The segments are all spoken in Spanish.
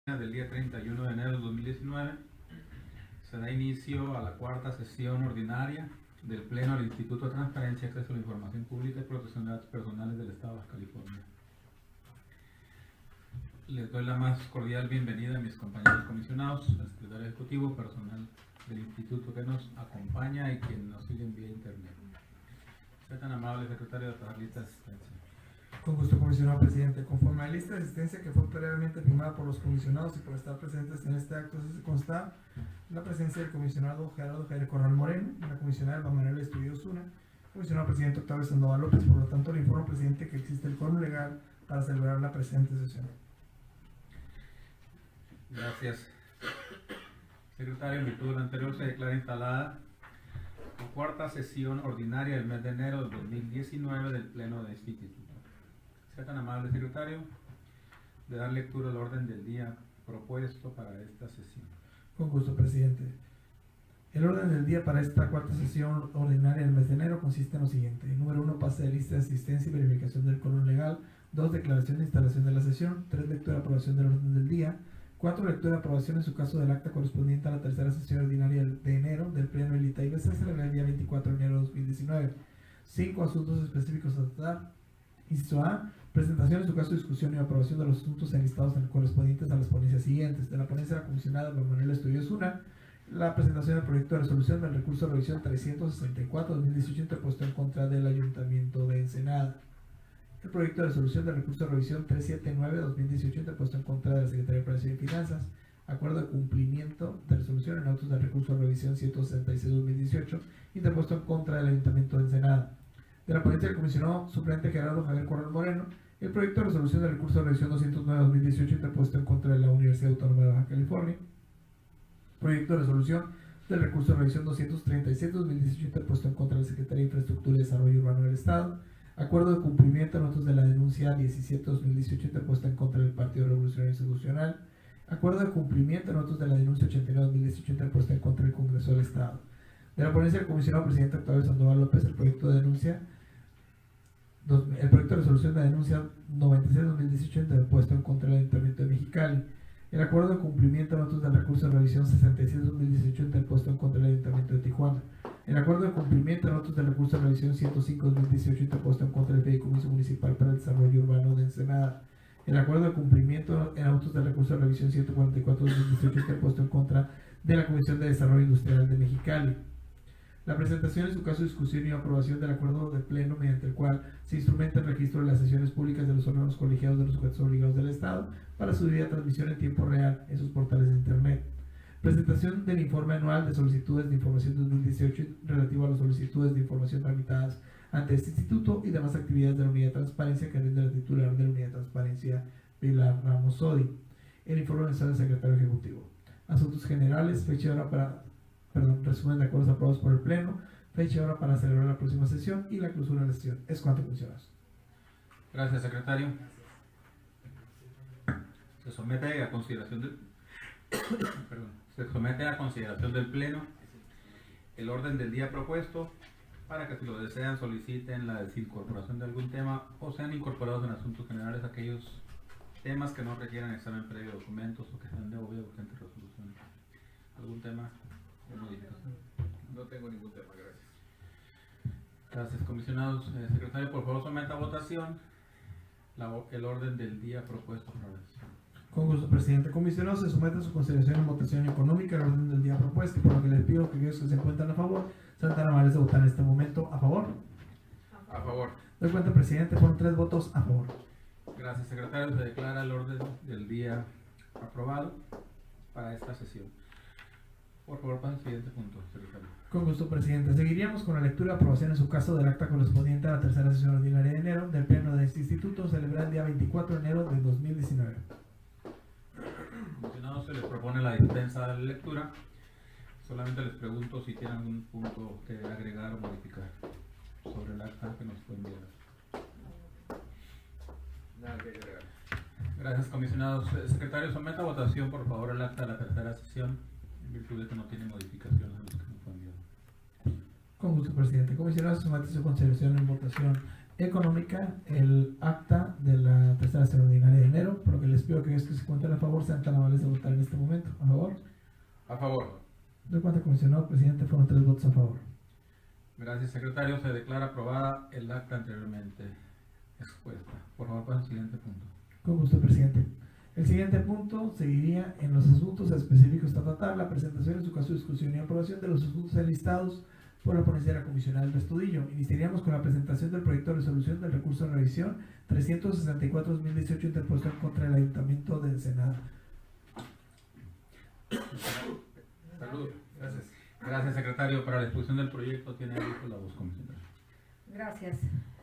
Del día 31 de enero de 2019 se da inicio a la cuarta sesión ordinaria del Pleno del Instituto de Transparencia, Acceso a la Información Pública y Protección de Datos Personales del Estado de Baja California. Les doy la más cordial bienvenida a mis compañeros comisionados, al secretario ejecutivo, personal del instituto que nos acompaña y quien nos sigue vía internet. Sea tan amable, secretario, de pasar lista de asistencia. Con gusto, comisionado presidente. Conforme a la lista de asistencia que fue previamente firmada por los comisionados y por estar presentes en este acto, se consta la presencia del comisionado Gerardo Jair Corral Moreno, la comisionada Alba Manuela Estudio Osuna, comisionado presidente Octavio Sandoval López. Por lo tanto, le informo al presidente que existe el quórum legal para celebrar la presente sesión. Gracias. Secretario, en virtud de lo anterior se declara instalada la cuarta sesión ordinaria del mes de enero del 2019 del Pleno de este instituto. Sea tan amable, secretario, de dar lectura al orden del día propuesto para esta sesión. Con gusto, presidente. El orden del día para esta cuarta sesión ordinaria del mes de enero consiste en lo siguiente. Número 1, pase de lista de asistencia y verificación del quórum legal. 2, declaración de instalación de la sesión. 3, lectura y aprobación del orden del día. 4, lectura y aprobación en su caso del acta correspondiente a la tercera sesión ordinaria de enero del Pleno del ITAIBC, celebrada el día 24 de enero de 2019. 5, asuntos específicos a tratar. Inciso A, presentación en su caso, discusión y aprobación de los asuntos enlistados correspondientes a las ponencias siguientes. De la ponencia de la comisionada Alba Manuela Estudio Osuna, la presentación del proyecto de resolución del recurso de revisión 364-2018 interpuesto en contra del Ayuntamiento de Ensenada. El proyecto de resolución del recurso de revisión 379-2018 interpuesto en contra de la Secretaría de Operación y Finanzas. Acuerdo de cumplimiento de resolución en autos del recurso de revisión 166-2018 interpuesto en contra del Ayuntamiento de Ensenada. De la ponencia del comisionado suplente Gerardo Javier Corral Moreno, el proyecto de resolución del recurso de revisión 209-2018 interpuesto en contra de la Universidad Autónoma de Baja California. Proyecto de resolución del recurso de revisión 237-2018 interpuesto en contra de la Secretaría de Infraestructura y Desarrollo Urbano del Estado. Acuerdo de cumplimiento en autos de la denuncia 17-2018 interpuesta en contra del Partido Revolucionario Institucional. Acuerdo de cumplimiento en autos de la denuncia 89-2018 interpuesta en contra del Congreso del Estado. De la ponencia del comisionado presidente Octavio Sandoval López, el proyecto de resolución de denuncia 96-2018 interpuesto en contra del Ayuntamiento de Mexicali. El acuerdo de cumplimiento en autos del recurso de revisión 67-2018 interpuesto en contra del Ayuntamiento de Tijuana. El acuerdo de cumplimiento en autos del recurso de revisión 105-2018 interpuesto en contra del Fideicomiso Municipal para el Desarrollo Urbano de Ensenada. El acuerdo de cumplimiento en autos del recurso de revisión 144-2018 interpuesto en contra de la Comisión de Desarrollo Industrial de Mexicali. La presentación, en su caso, discusión y aprobación del acuerdo de pleno mediante el cual se instrumenta el registro de las sesiones públicas de los órganos colegiados de los sujetos obligados del Estado para su debida transmisión en tiempo real en sus portales de Internet. Presentación del informe anual de solicitudes de información 2018 relativo a las solicitudes de información tramitadas ante este instituto y demás actividades de la Unidad de Transparencia que rinde la titular de la Unidad de Transparencia, Pilar Ramos Sodi. El informe mensual del secretario ejecutivo. Asuntos generales, fecha y hora para resumen de acuerdos aprobados por el Pleno, fecha y hora para celebrar la próxima sesión y la clausura de la sesión. Es cuanto, comisionados. Gracias, secretario. Se somete a consideración del Pleno el orden del día propuesto para que, si lo desean, soliciten la desincorporación de algún tema o sean incorporados en asuntos generales aquellos temas que no requieran examen previo de documentos o que sean de obvia urgente resolución. ¿Algún tema de modificación? No tengo ningún tema, gracias. Gracias, comisionados. Secretario, por favor, someta a votación el orden del día propuesto para la sesión. Con gusto, presidente. Comisionados, se somete a su consideración en votación económica el orden del día propuesto, por lo que les pido que aquellos que se encuentran a favor sean tan amables de votar en este momento a favor. A favor. Doy cuenta, presidente, fueron 3 votos a favor. Gracias, secretario. Se declara el orden del día aprobado para esta sesión. Por favor, pasa al siguiente punto, secretario. Con gusto, presidente. Seguiríamos con la lectura y aprobación en su caso del acta correspondiente a la tercera sesión ordinaria de enero del Pleno de este instituto, celebrada el día 24 de enero de 2019. Comisionados, se les propone la dispensa de la lectura. Solamente les pregunto si tienen algún punto que agregar o modificar sobre el acta que nos fue enviado. Nada que agregar. Gracias, comisionados. Secretario, someta a votación, por favor, el acta de la tercera sesión, en virtud de que no tiene modificaciones a los que nos fue enviado. Con gusto, presidente. Comisionados, se somete a su consideración en votación Económica el acta de la tercera sesión ordinaria de enero, por lo que les pido que aquellos que se encuentren a favor sean tan amables de votar en este momento. ¿A favor? A favor. Doy cuenta, comisionado presidente, fueron 3 votos a favor. Gracias, secretario. Se declara aprobada el acta anteriormente expuesta. Por favor, pasa al siguiente punto. Con gusto, presidente. El siguiente punto seguiría en los asuntos específicos a tratar, la presentación, en su caso, discusión y aprobación de los asuntos enlistados por la ponencia de la comisionada del Estudillo. Iniciaríamos con la presentación del proyecto de resolución del recurso de revisión 364-2018 interpuesto en contra del Ayuntamiento de Ensenada. Salud. Gracias. Gracias, secretario. Para la exposición del proyecto tiene abierto la voz, comisionada. Gracias.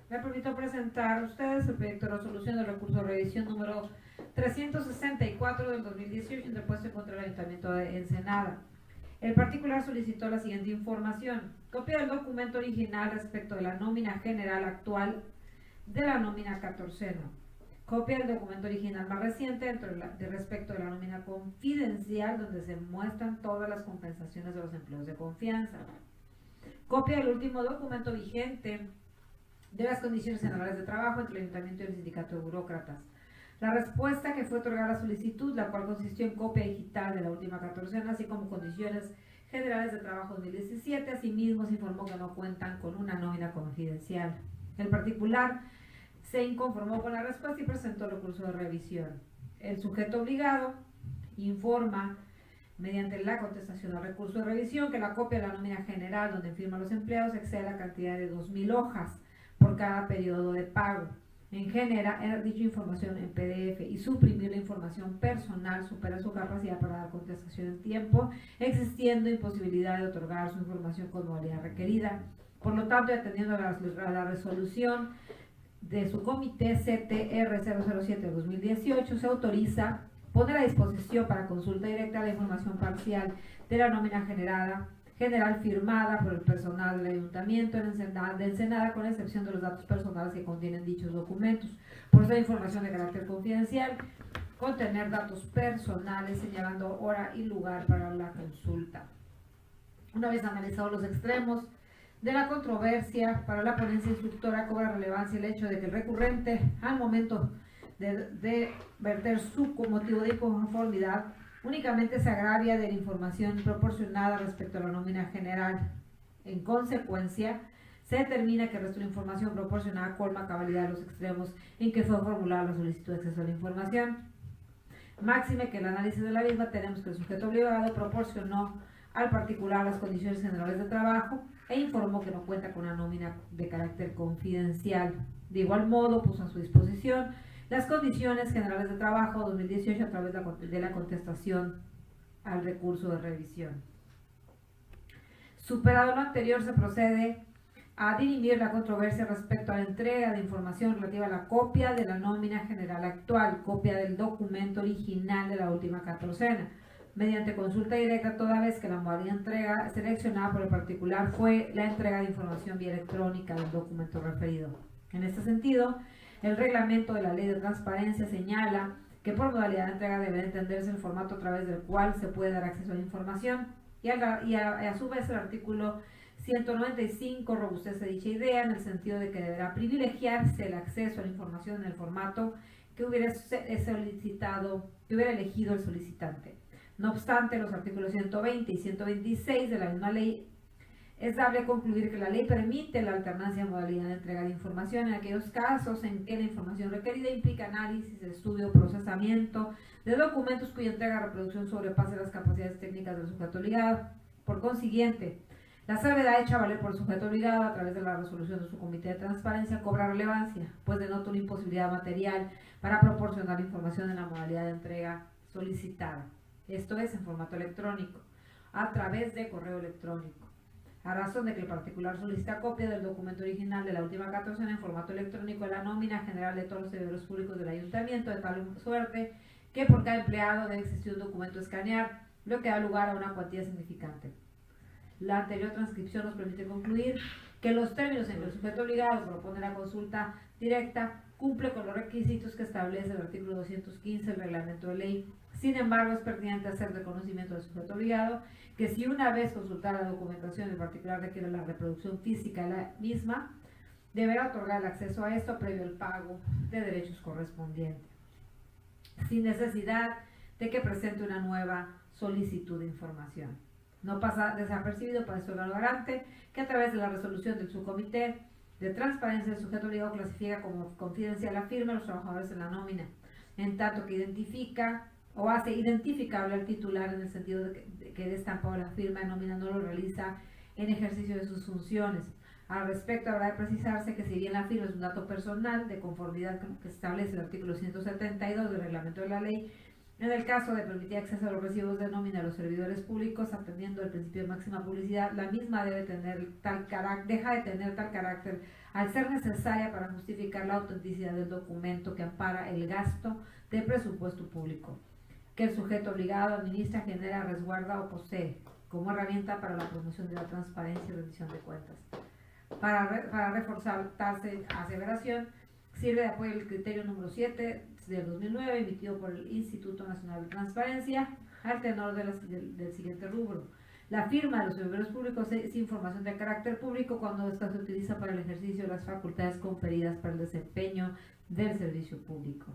Me permito presentar a ustedes el proyecto de resolución del recurso de revisión número 364 del 2018 interpuesto en contra del Ayuntamiento de Ensenada. El particular solicitó la siguiente información: copia del documento original respecto de la nómina general actual de la nómina 14ª, copia del documento original más reciente respecto de la nómina confidencial, donde se muestran todas las compensaciones de los empleos de confianza, copia del último documento vigente de las condiciones generales de trabajo entre el Ayuntamiento y el Sindicato de Burócratas. La respuesta que fue otorgada a la solicitud, la cual consistió en copia digital de la última 14ª, así como condiciones generales de trabajo 2017, asimismo se informó que no cuentan con una nómina confidencial. El particular se inconformó con la respuesta y presentó el recurso de revisión. El sujeto obligado informa, mediante la contestación al recurso de revisión, que la copia de la nómina general donde firman los empleados excede la cantidad de 2.000 hojas por cada periodo de pago. En general, dicha información en PDF y suprimir la información personal supera su capacidad para dar contestación en tiempo, existiendo imposibilidad de otorgar su información con modalidad requerida. Por lo tanto, y atendiendo a la resolución de su comité CTR 007-2018, se autoriza poner a disposición para consulta directa la información parcial de la nómina general firmada por el personal del Ayuntamiento de Ensenada, con excepción de los datos personales que contienen dichos documentos. Por esa información de carácter confidencial, contener datos personales señalando hora y lugar para la consulta. Una vez analizados los extremos de la controversia, para la ponencia instructora cobra relevancia el hecho de que el recurrente, al momento de verter su motivo de inconformidad, únicamente se agravia de la información proporcionada respecto a la nómina general. En consecuencia, se determina que el resto de la información proporcionada colma cabalidad los extremos en que fue formulada la solicitud de acceso a la información. Máxime que el análisis de la misma tenemos que el sujeto obligado proporcionó al particular las condiciones generales de trabajo e informó que no cuenta con una nómina de carácter confidencial. De igual modo, puso a su disposición las condiciones generales de trabajo 2018 a través de la contestación al recurso de revisión. Superado lo anterior, se procede a dirimir la controversia respecto a la entrega de información relativa a la copia de la nómina general actual, copia del documento original de la última 14ª, mediante consulta directa, toda vez que la modalidad de entrega seleccionada por el particular fue la entrega de información vía electrónica del documento referido. En este sentido, el reglamento de la Ley de Transparencia señala que por modalidad de entrega debe entenderse el formato a través del cual se puede dar acceso a la información y a su vez el artículo 195 robustece dicha idea en el sentido de que deberá privilegiarse el acceso a la información en el formato que hubiera elegido el solicitante. No obstante, los artículos 120 y 126 de la misma ley es dable concluir que la ley permite la alternancia de modalidad de entrega de información en aquellos casos en que la información requerida implica análisis, estudio o procesamiento de documentos cuya entrega o reproducción sobrepase las capacidades técnicas del sujeto obligado. Por consiguiente, la salvedad hecha valer por el sujeto obligado a través de la resolución de su comité de transparencia cobra relevancia, pues denota una imposibilidad material para proporcionar la información en la modalidad de entrega solicitada. Esto es en formato electrónico, a través de correo electrónico. A razón de que el particular solicita copia del documento original de la última 14ª en formato electrónico de la nómina general de todos los servidores públicos del Ayuntamiento, de tal suerte que por cada empleado debe existir un documento a escanear, lo que da lugar a una cuantía significante. La anterior transcripción nos permite concluir que los términos en que el sujeto obligado propone la consulta directa cumple con los requisitos que establece el artículo 215 del reglamento de ley. Sin embargo, es pertinente hacer de conocimiento del sujeto obligado que si una vez consultada la documentación en particular requiere la reproducción física de la misma, deberá otorgar el acceso a esto previo al pago de derechos correspondientes, sin necesidad de que presente una nueva solicitud de información. No pasa desapercibido para este órgano garante que a través de la resolución del subcomité de transparencia el sujeto obligado clasifica como confidencial la firma de los trabajadores en la nómina, en tanto que identifica o hace identificable al titular en el sentido de que el estampado de la firma de nómina no lo realiza en ejercicio de sus funciones. Al respecto, habrá de precisarse que si bien la firma es un dato personal de conformidad con lo que establece el artículo 172 del reglamento de la ley, en el caso de permitir acceso a los recibos de nómina a los servidores públicos, atendiendo el principio de máxima publicidad, la misma deja de tener tal carácter al ser necesaria para justificar la autenticidad del documento que ampara el gasto de presupuesto público que el sujeto obligado administra, genera, resguarda o posee como herramienta para la promoción de la transparencia y rendición de cuentas. Para reforzar tal aseveración, sirve de apoyo el criterio número 7 del 2009, emitido por el Instituto Nacional de Transparencia, al tenor del siguiente rubro. La firma de los servidores públicos es información de carácter público cuando ésta se utiliza para el ejercicio de las facultades conferidas para el desempeño del servicio público.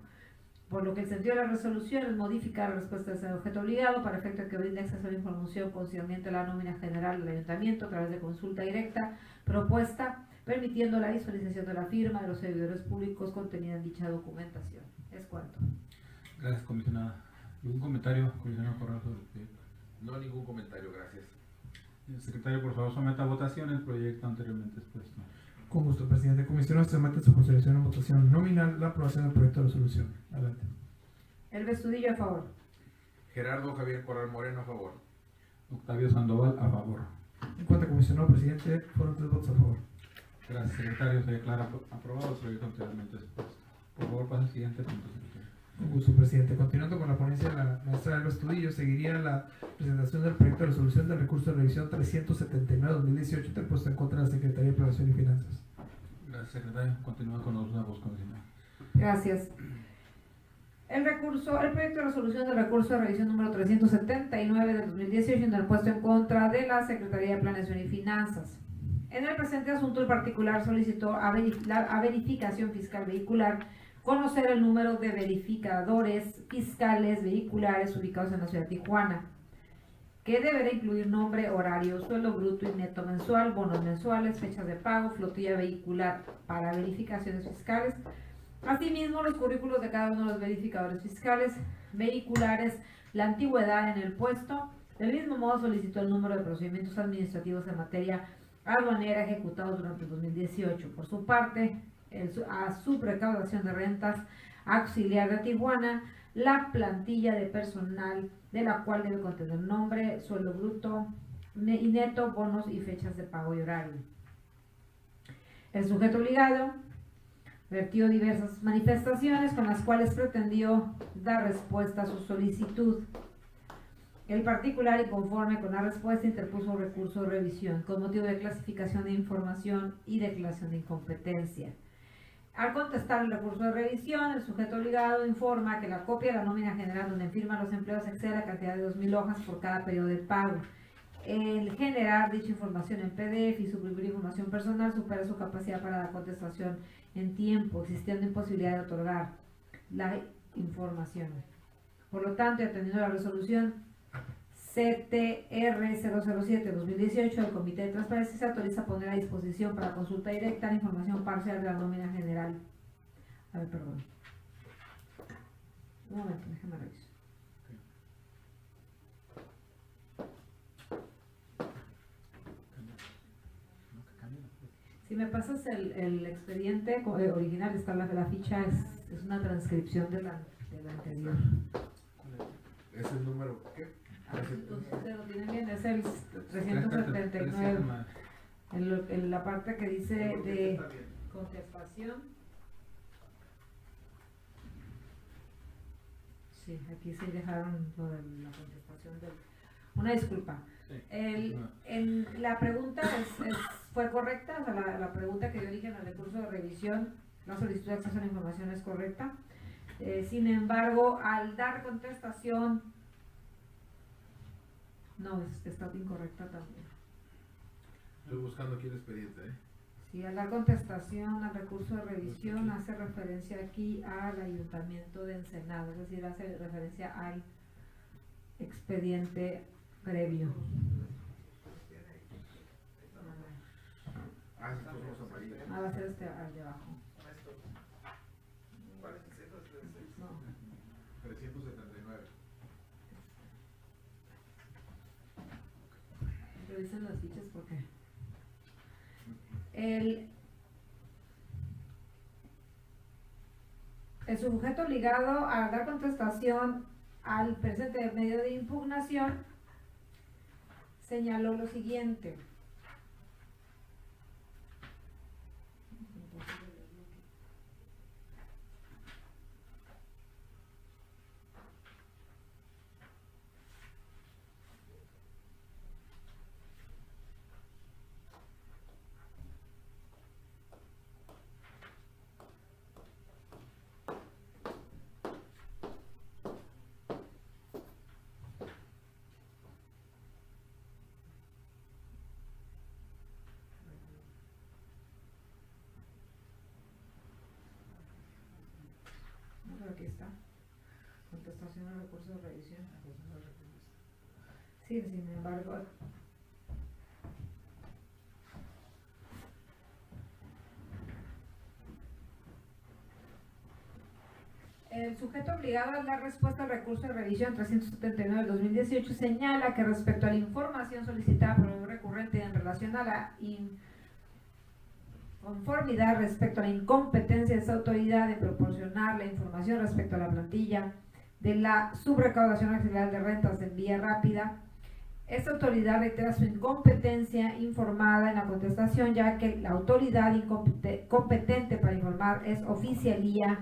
Por lo que el sentido de la resolución es modificar la respuesta del objeto obligado para efecto de que brinde acceso a la información concerniente a la nómina general del ayuntamiento a través de consulta directa propuesta, permitiendo la visualización de la firma de los servidores públicos contenida en dicha documentación. Es cuanto. Gracias, comisionada. ¿Algún comentario, comisionado Corral, sobre el proyecto? No, ningún comentario, gracias. Secretario, por favor, someta a votación el proyecto anteriormente expuesto. Con gusto, presidente. Comisionado, se somete a su consideración en votación nominal la aprobación del proyecto de resolución. Adelante. El Estudillo a favor. Gerardo Javier Corral Moreno, a favor. Octavio Sandoval, a favor. En cuanto a comisionado, presidente, fueron 3 votos a favor. Gracias, secretario. Se declara aprobado el proyecto anteriormente expuesto. Por favor, pasa al siguiente punto, secretario. Con gusto, presidente. Continuando con la ponencia de la maestra Elba Estudillo, seguiría la presentación del proyecto de resolución del recurso de revisión 379-2018 interpuesto en contra de la Secretaría de Planeación y Finanzas. Gracias, secretario. Continúa con los nuevos, comisionado. Gracias. El proyecto de resolución del recurso de revisión número 379 del 2018 interpuesto en contra de la Secretaría de Planeación y Finanzas. En el presente asunto, el particular solicitó a verificación fiscal vehicular conocer el número de verificadores fiscales vehiculares ubicados en la ciudad de Tijuana, que deberá incluir nombre, horario, sueldo bruto y neto mensual, bonos mensuales, fechas de pago, flotilla vehicular para verificaciones fiscales. Asimismo, los currículos de cada uno de los verificadores fiscales vehiculares, la antigüedad en el puesto. Del mismo modo, solicitó el número de procedimientos administrativos en materia aduanera ejecutados durante el 2018. Por su parte, a su recaudación de rentas auxiliar de Tijuana, la plantilla de personal de la cual debe contener nombre, sueldo bruto y neto, bonos y fechas de pago y horario. El sujeto obligado vertió diversas manifestaciones con las cuales pretendió dar respuesta a su solicitud. El particular, y conforme con la respuesta, interpuso un recurso de revisión con motivo de clasificación de información y declaración de incompetencia. Al contestar el recurso de revisión, el sujeto obligado informa que la copia de la nómina general donde firman los empleados excede la cantidad de 2.000 hojas por cada periodo de pago. El generar dicha información en PDF y suprimir información personal supera su capacidad para la contestación en tiempo, existiendo imposibilidad de otorgar la información. Por lo tanto, atendiendo la resolución CTR 007-2018 del Comité de Transparencia, se autoriza a poner a disposición para consulta directa la información parcial de la nómina general. A ver, perdón. Un momento, déjame revisar. Si me pasas el expediente original, está la ficha, es una transcripción de la anterior. ¿Es el número qué? Usted lo tiene bien, es el 379. En la parte que dice de contestación. Sí, aquí se dejaron lo de la contestación. Una disculpa. La pregunta fue correcta, o sea, la pregunta que yo dije en el recurso de revisión, la solicitud de acceso a la información es correcta. Sin embargo, al dar contestación, no, está incorrecta también. Estoy buscando aquí el expediente, Sí, Sí, al dar contestación al recurso de revisión hace referencia aquí al Ayuntamiento de Ensenada, es decir, hace referencia al expediente previo. Ah, estos son los amarillos. Ah, va a ser este al de abajo. No. 379. Revisen las fichas porque el sujeto obligado a dar contestación al presente medio de impugnación señaló lo siguiente. Aquí está. Contestación al recurso de revisión. Sí, sin embargo. El sujeto obligado a dar respuesta al recurso de revisión 379 del 2018 señala que respecto a la información solicitada por el recurrente en relación a la conformidad respecto a la incompetencia de esa autoridad de proporcionar la información respecto a la plantilla de la Subrecaudación Auxiliar de Rentas en vía rápida, esta autoridad reitera su incompetencia informada en la contestación, ya que la autoridad competente para informar es Oficialía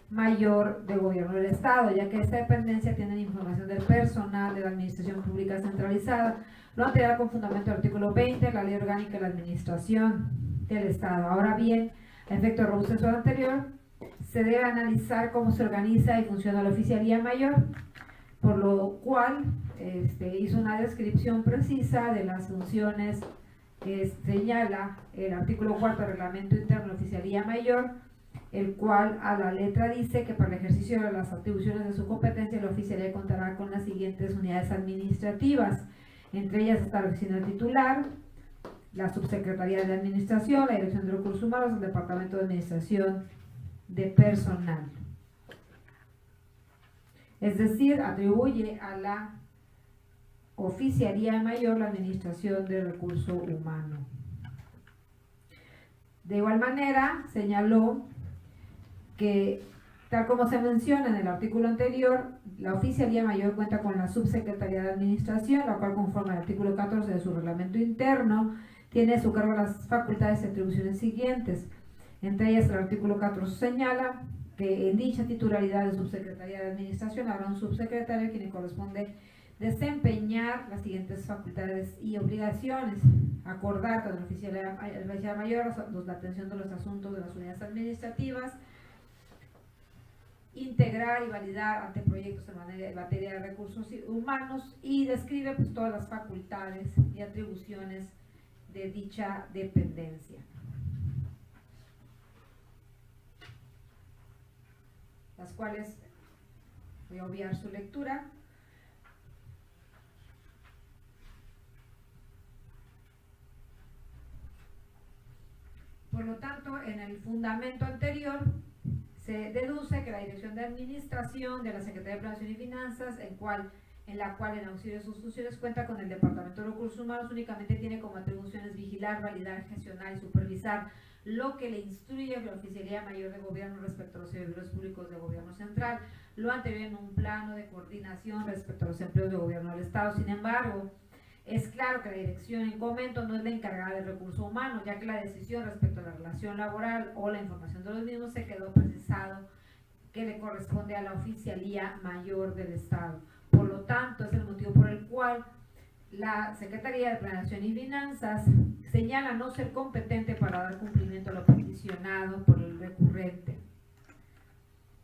Mayor de Gobierno del Estado, ya que esta dependencia tiene la información del personal de la Administración Pública Centralizada, lo anterior con fundamento del artículo 20 de la Ley Orgánica de la Administración del Estado. Ahora bien, a efecto de robustecer lo anterior, se debe analizar cómo se organiza y funciona la Oficialía Mayor, por lo cual hizo una descripción precisa de las funciones que señala el artículo 4 del Reglamento Interno de la Oficialía Mayor, el cual a la letra dice que para el ejercicio de las atribuciones de su competencia la Oficialía contará con las siguientes unidades administrativas, entre ellas está la oficina titular, la Subsecretaría de Administración, la Dirección de Recursos Humanos, el Departamento de Administración de Personal. Es decir, atribuye a la Oficialía Mayor la Administración del Recurso Humano. De igual manera, señaló que, tal como se menciona en el artículo anterior, la Oficialía Mayor cuenta con la Subsecretaría de Administración, la cual, conforme al artículo 14 de su reglamento interno, tiene a su cargo las facultades y atribuciones siguientes. Entre ellas, el artículo 14 señala que en dicha titularidad de Subsecretaría de Administración habrá un subsecretario a quien le corresponde desempeñar las siguientes facultades y obligaciones: acordar con la Oficialía Mayor la atención de los asuntos de las unidades administrativas, integrar y validar anteproyectos en materia de recursos humanos, y describe pues todas las facultades y atribuciones de dicha dependencia. Las cuales voy a obviar su lectura. Por lo tanto, en el fundamento anterior se deduce que la Dirección de Administración de la Secretaría de Planeación y Finanzas, en la cual en auxilio de sus funciones cuenta con el Departamento de Recursos Humanos, únicamente tiene como atribuciones vigilar, validar, gestionar y supervisar lo que le instruye la Oficialía Mayor de Gobierno respecto a los servidores públicos de Gobierno Central, lo anterior en un plano de coordinación respecto a los empleos de Gobierno del Estado. Sin embargo, es claro que la dirección en comento no es la encargada del recurso humano, ya que la decisión respecto a la relación laboral o la información de los mismos se quedó precisado que le corresponde a la Oficialía Mayor del Estado. Por lo tanto, es el motivo por el cual la Secretaría de Planeación y Finanzas señala no ser competente para dar cumplimiento a lo peticionado por el recurrente.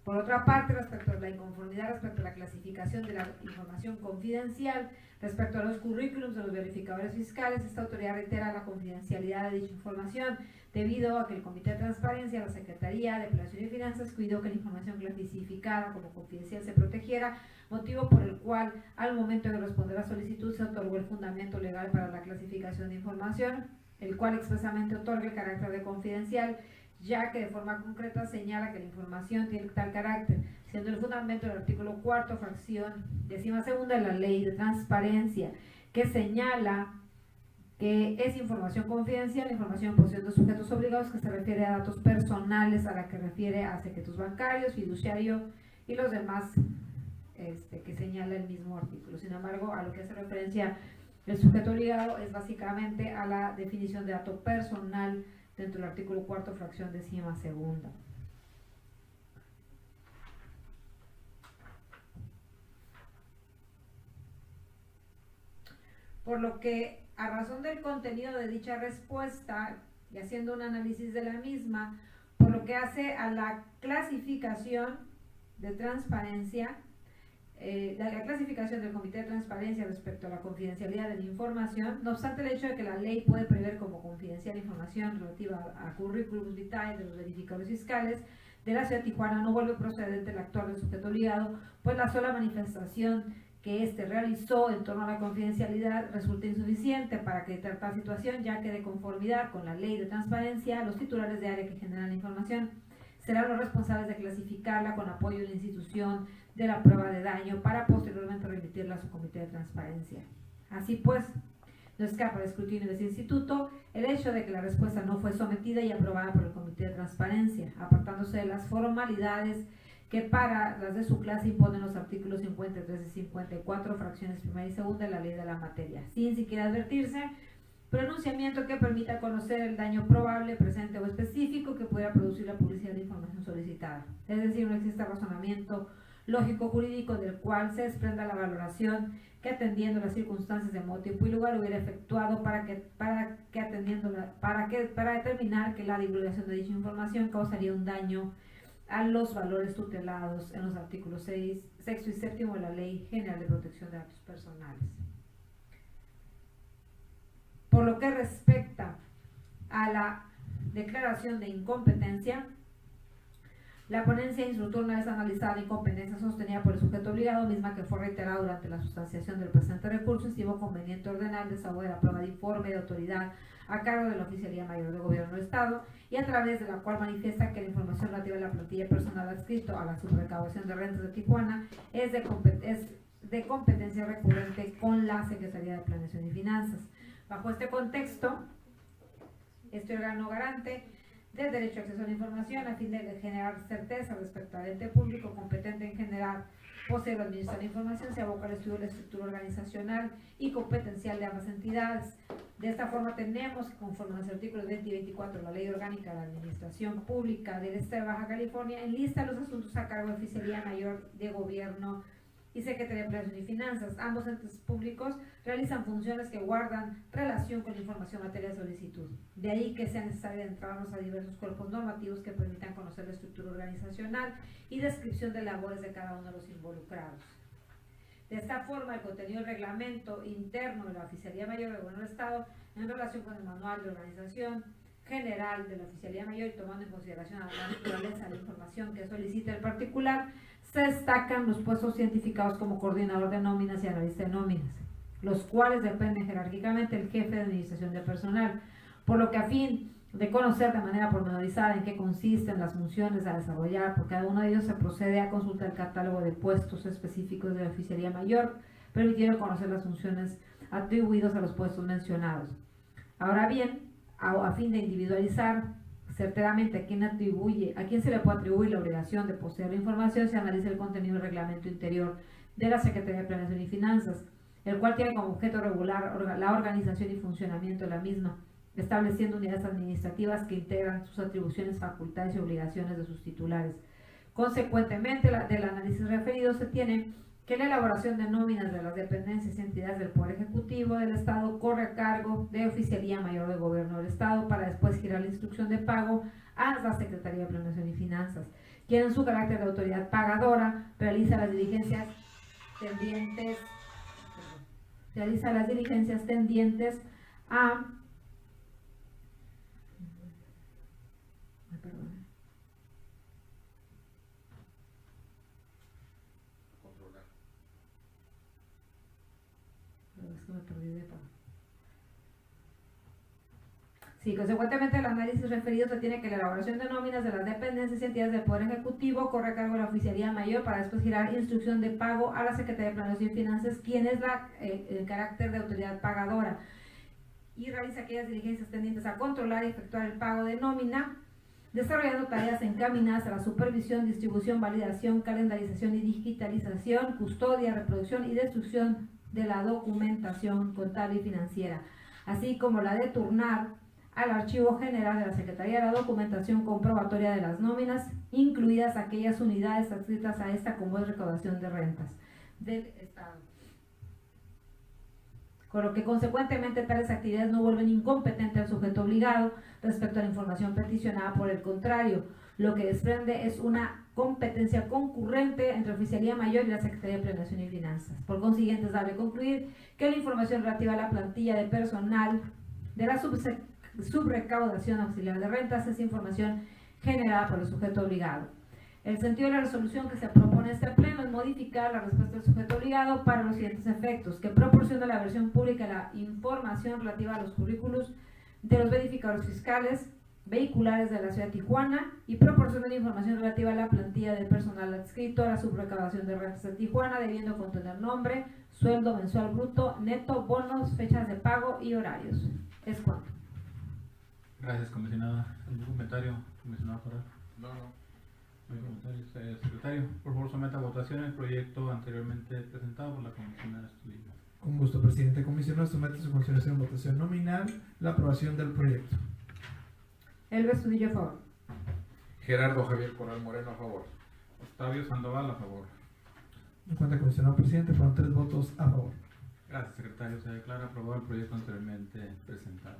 Por otra parte, respecto a la inconformidad respecto a la clasificación de la información confidencial, respecto a los currículums de los verificadores fiscales, esta autoridad reitera la confidencialidad de dicha información debido a que el Comité de Transparencia, la Secretaría de Planeación y Finanzas cuidó que la información clasificada como confidencial se protegiera, motivo por el cual al momento de responder a solicitud se otorgó el fundamento legal para la clasificación de información, el cual expresamente otorga el carácter de confidencial, ya que de forma concreta señala que la información tiene tal carácter, siendo el fundamento del artículo 4, fracción 12 de la Ley de Transparencia, que señala que es información confidencial, información en posesión de sujetos obligados, que se refiere a datos personales, a la que refiere a secretos bancarios, fiduciario y los demás que señala el mismo artículo. Sin embargo, a lo que hace referencia el sujeto obligado es básicamente a la definición de dato personal dentro del artículo 4, fracción 12. Por lo que, a razón del contenido de dicha respuesta y haciendo un análisis de la misma, por lo que hace a la clasificación de transparencia, la clasificación del Comité de Transparencia respecto a la confidencialidad de la información, no obstante el hecho de que la ley puede prever como confidencial información relativa a currículum vitae de los verificadores fiscales de la ciudad de Tijuana, no vuelve procedente el actuar del sujeto obligado, pues la sola manifestación que éste realizó en torno a la confidencialidad resulta insuficiente para acreditar tal situación, ya que de conformidad con la ley de transparencia, los titulares de área que generan la información serán los responsables de clasificarla con apoyo de la institución de la prueba de daño para posteriormente remitirla a su comité de transparencia. Así pues, no escapa de escrutinio de ese instituto el hecho de que la respuesta no fue sometida y aprobada por el comité de transparencia, apartándose de las formalidades que para las de su clase imponen los artículos 53 y 54, fracciones primera y segunda de la ley de la materia, sin siquiera advertirse pronunciamiento que permita conocer el daño probable, presente o específico que pudiera producir la publicidad de información solicitada. Es decir, no existe razonamiento lógico jurídico del cual se desprenda la valoración que atendiendo las circunstancias de modo, tiempo y lugar hubiera efectuado para determinar que la divulgación de dicha información causaría un daño a los valores tutelados en los artículos 6, sexto y séptimo de la Ley General de Protección de Datos Personales. Por lo que respecta a la declaración de incompetencia, la ponencia instructor, una vez analizada la incompetencia sostenida por el sujeto obligado, misma que fue reiterada durante la sustanciación del presente recurso, estimó conveniente ordenar el desahogo de la prueba de informe de autoridad a cargo de la Oficialía Mayor de Gobierno del Estado, y a través de la cual manifiesta que la información relativa a la plantilla personal adscrito a la subrecaudación de rentas de Tijuana es de competencia recurrente con la Secretaría de Planeación y Finanzas. Bajo este contexto, este órgano garante del derecho a acceso a la información, a fin de generar certeza respecto al ente público competente en generar, poseer o administrar la información, se aboca al estudio de la estructura organizacional y competencial de ambas entidades. De esta forma tenemos que, conforme a los artículos 20 y 24 de la Ley Orgánica de la Administración Pública del Estado de Baja California, enlista los asuntos a cargo de Oficialía Mayor de Gobierno y Secretaría de Planeación y Finanzas. Ambos entes públicos realizan funciones que guardan relación con la información en materia de solicitud. De ahí que sea necesario adentrarnos a diversos cuerpos normativos que permitan conocer la estructura organizacional y descripción de labores de cada uno de los involucrados. De esta forma, el contenido del reglamento interno de la Oficialía Mayor de Gobierno del Estado, en relación con el manual de organización general de la Oficialía Mayor y tomando en consideración la naturaleza de la información que solicita el particular, se destacan los puestos identificados como coordinador de nóminas y analista de nóminas, los cuales dependen jerárquicamente del jefe de administración de personal, por lo que a fin de conocer de manera pormenorizada en qué consisten las funciones a desarrollar por cada uno de ellos, se procede a consultar el catálogo de puestos específicos de la Oficialía Mayor, permitiendo conocer las funciones atribuidas a los puestos mencionados. Ahora bien, a fin de individualizar certeramente a quién se le puede atribuir la obligación de poseer la información, se analiza el contenido del reglamento interior de la Secretaría de Planeación y Finanzas, el cual tiene como objeto regular la organización y funcionamiento de la misma, estableciendo unidades administrativas que integran sus atribuciones, facultades y obligaciones de sus titulares. Consecuentemente, del análisis referido se tiene que la elaboración de nóminas de las dependencias y entidades del Poder Ejecutivo del Estado corre a cargo de Oficialía Mayor de Gobierno del Estado para después girar la instrucción de pago a la Secretaría de Planeación y Finanzas, quien en su carácter de autoridad pagadora realiza las diligencias tendientes a Controlar. Sí, consecuentemente el análisis referido se tiene que la elaboración de nóminas de las dependencias y entidades del Poder Ejecutivo corre a cargo de la Oficialía Mayor para después girar instrucción de pago a la Secretaría de Planeación y Finanzas, quien es el carácter de autoridad pagadora, y realiza aquellas diligencias tendientes a controlar y efectuar el pago de nómina, desarrollando tareas encaminadas a la supervisión, distribución, validación, calendarización y digitalización, custodia, reproducción y destrucción de la documentación contable y financiera, así como la de turnar al Archivo General de la Secretaría la documentación comprobatoria de las nóminas, incluidas aquellas unidades adscritas a esta como es recaudación de rentas del Estado. Con lo que consecuentemente tales actividades no vuelven incompetente al sujeto obligado respecto a la información peticionada. Por el contrario, lo que desprende es una competencia concurrente entre Oficialía Mayor y la Secretaría de Planeación y Finanzas. Por consiguiente, es dable concluir que la información relativa a la plantilla de personal de la subrecaudación auxiliar de rentas es información generada por el sujeto obligado. El sentido de la resolución que se propone este pleno es modificar la respuesta del sujeto obligado para los siguientes efectos: que proporcione la versión pública de la información relativa a los currículos de los verificadores fiscales vehiculares de la ciudad de Tijuana y proporcione la información relativa a la plantilla del personal adscrito a la subrecaudación de rentas de Tijuana, debiendo contener nombre, sueldo mensual bruto, neto, bonos, fechas de pago y horarios. Es cuanto. Gracias, comisionada. ¿Algún comentario, comisionado Corral? No. No hay comentarios. Secretario, por favor, someta a votación el proyecto anteriormente presentado por la comisionada Estudillo. Con gusto, presidente. Comisionado, somete a su consideración votación nominal la aprobación del proyecto. Elba Estudillo, a favor. Gerardo Javier Corral Moreno, a favor. Octavio Sandoval, a favor. En cuenta, comisionado presidente, fueron 3 votos a favor. Gracias, secretario. Se declara aprobado el proyecto anteriormente presentado.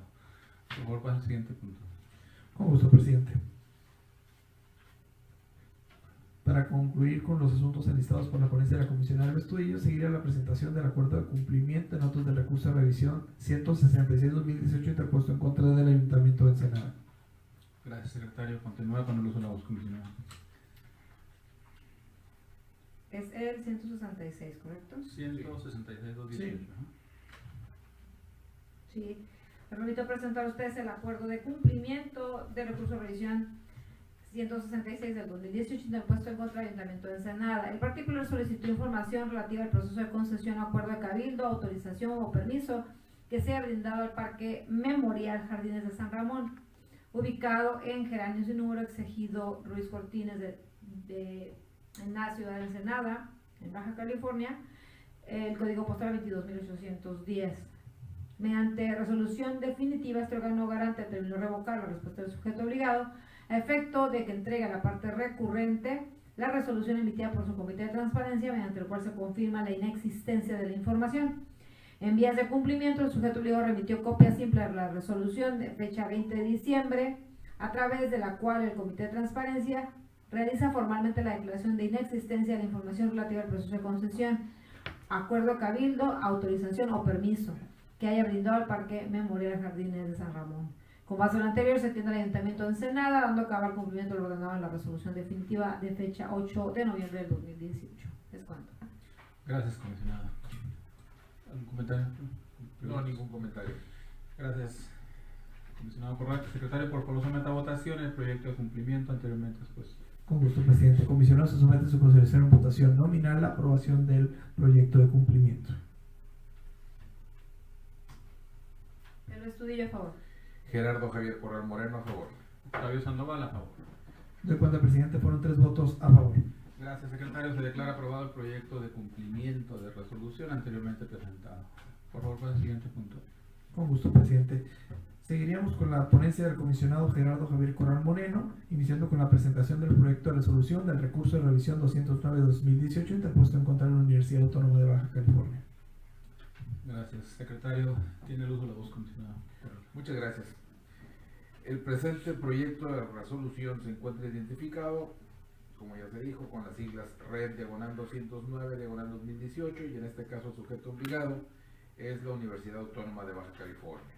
Por favor, pasa al siguiente punto. Con gusto, presidente. Para concluir con los asuntos enlistados por la ponencia de la comisionada Elba Estudillo, seguirá la presentación del acuerdo de cumplimiento de notas del recurso de revisión 166-2018 interpuesto en contra del Ayuntamiento de Ensenada. Gracias, secretario. Continúa con el uso de la voz, comisionado. Es el 166, ¿correcto? 166-2018. Sí. Sí. Me permito presentar a ustedes el acuerdo de cumplimiento del recurso de revisión 166 del 2018 interpuesto en contra del Ayuntamiento de Ensenada. El particular solicitó información relativa al proceso de concesión o acuerdo de cabildo, autorización o permiso que sea brindado al Parque Memorial Jardines de San Ramón, ubicado en Geranios y Número, Ejido Ruiz Cortines en la ciudad de Ensenada, en Baja California, el código postal 22.810. Mediante resolución definitiva, este órgano garante determinó revocar la respuesta del sujeto obligado a efecto de que entregue a la parte recurrente la resolución emitida por su comité de transparencia, mediante el cual se confirma la inexistencia de la información. En vías de cumplimiento, el sujeto obligado remitió copia simple de la resolución de fecha 20 de diciembre, a través de la cual el comité de transparencia realiza formalmente la declaración de inexistencia de la información relativa al proceso de concesión, acuerdo cabildo, autorización o permiso que haya brindado al Parque Memorial Jardines de San Ramón. Con base en lo anterior, se atiende al Ayuntamiento de Ensenada, dando a cabo al cumplimiento de lo ordenado en la resolución definitiva de fecha 8 de noviembre del 2018. Es cuanto. Gracias, comisionada. ¿Algún comentario? No, ningún comentario. Gracias, comisionado Corral. Secretario, por favor, someta a votación el proyecto de cumplimiento anteriormente expuesto. Con gusto, presidente. Comisionado, se somete a su consideración en votación nominal la aprobación del proyecto de cumplimiento. El Estudillo, a favor. Gerardo Javier Corral Moreno, a favor. Octavio Sandoval, a favor. De cuenta, presidente, fueron 3 votos a favor. Gracias, secretario. Se declara aprobado el proyecto de cumplimiento de resolución anteriormente presentado. Por favor, pasa al siguiente punto. Con gusto, presidente. Seguiríamos con la ponencia del comisionado Gerardo Javier Corral Moreno, iniciando con la presentación del proyecto de resolución del recurso de revisión 209-2018 interpuesto en contra de la Universidad Autónoma de Baja California. Gracias, secretario. Tiene el uso de la voz, comisionado. Muchas gracias. El presente proyecto de resolución se encuentra identificado como ya se dijo, con las siglas Red Diagonal 209 Diagonal 2018, y en este caso sujeto obligado es la Universidad Autónoma de Baja California.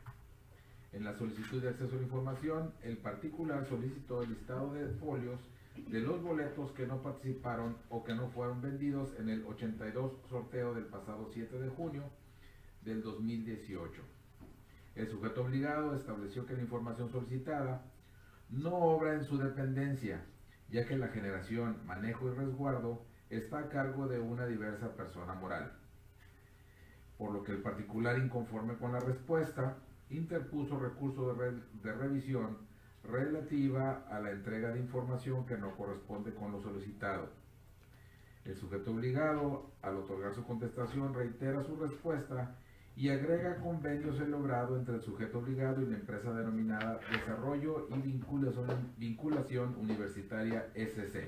En la solicitud de acceso a la información, el particular solicitó el listado de folios de los boletos que no participaron o que no fueron vendidos en el 82 sorteo del pasado 7 de junio del 2018. El sujeto obligado estableció que la información solicitada no obra en su dependencia, ya que la generación, manejo y resguardo está a cargo de una diversa persona moral. Por lo que el particular, inconforme con la respuesta, interpuso recurso de revisión relativa a la entrega de información que no corresponde con lo solicitado. El sujeto obligado, al otorgar su contestación, reitera su respuesta y agrega convenio celebrado entre el sujeto obligado y la empresa denominada Desarrollo y Vinculación Universitaria SC.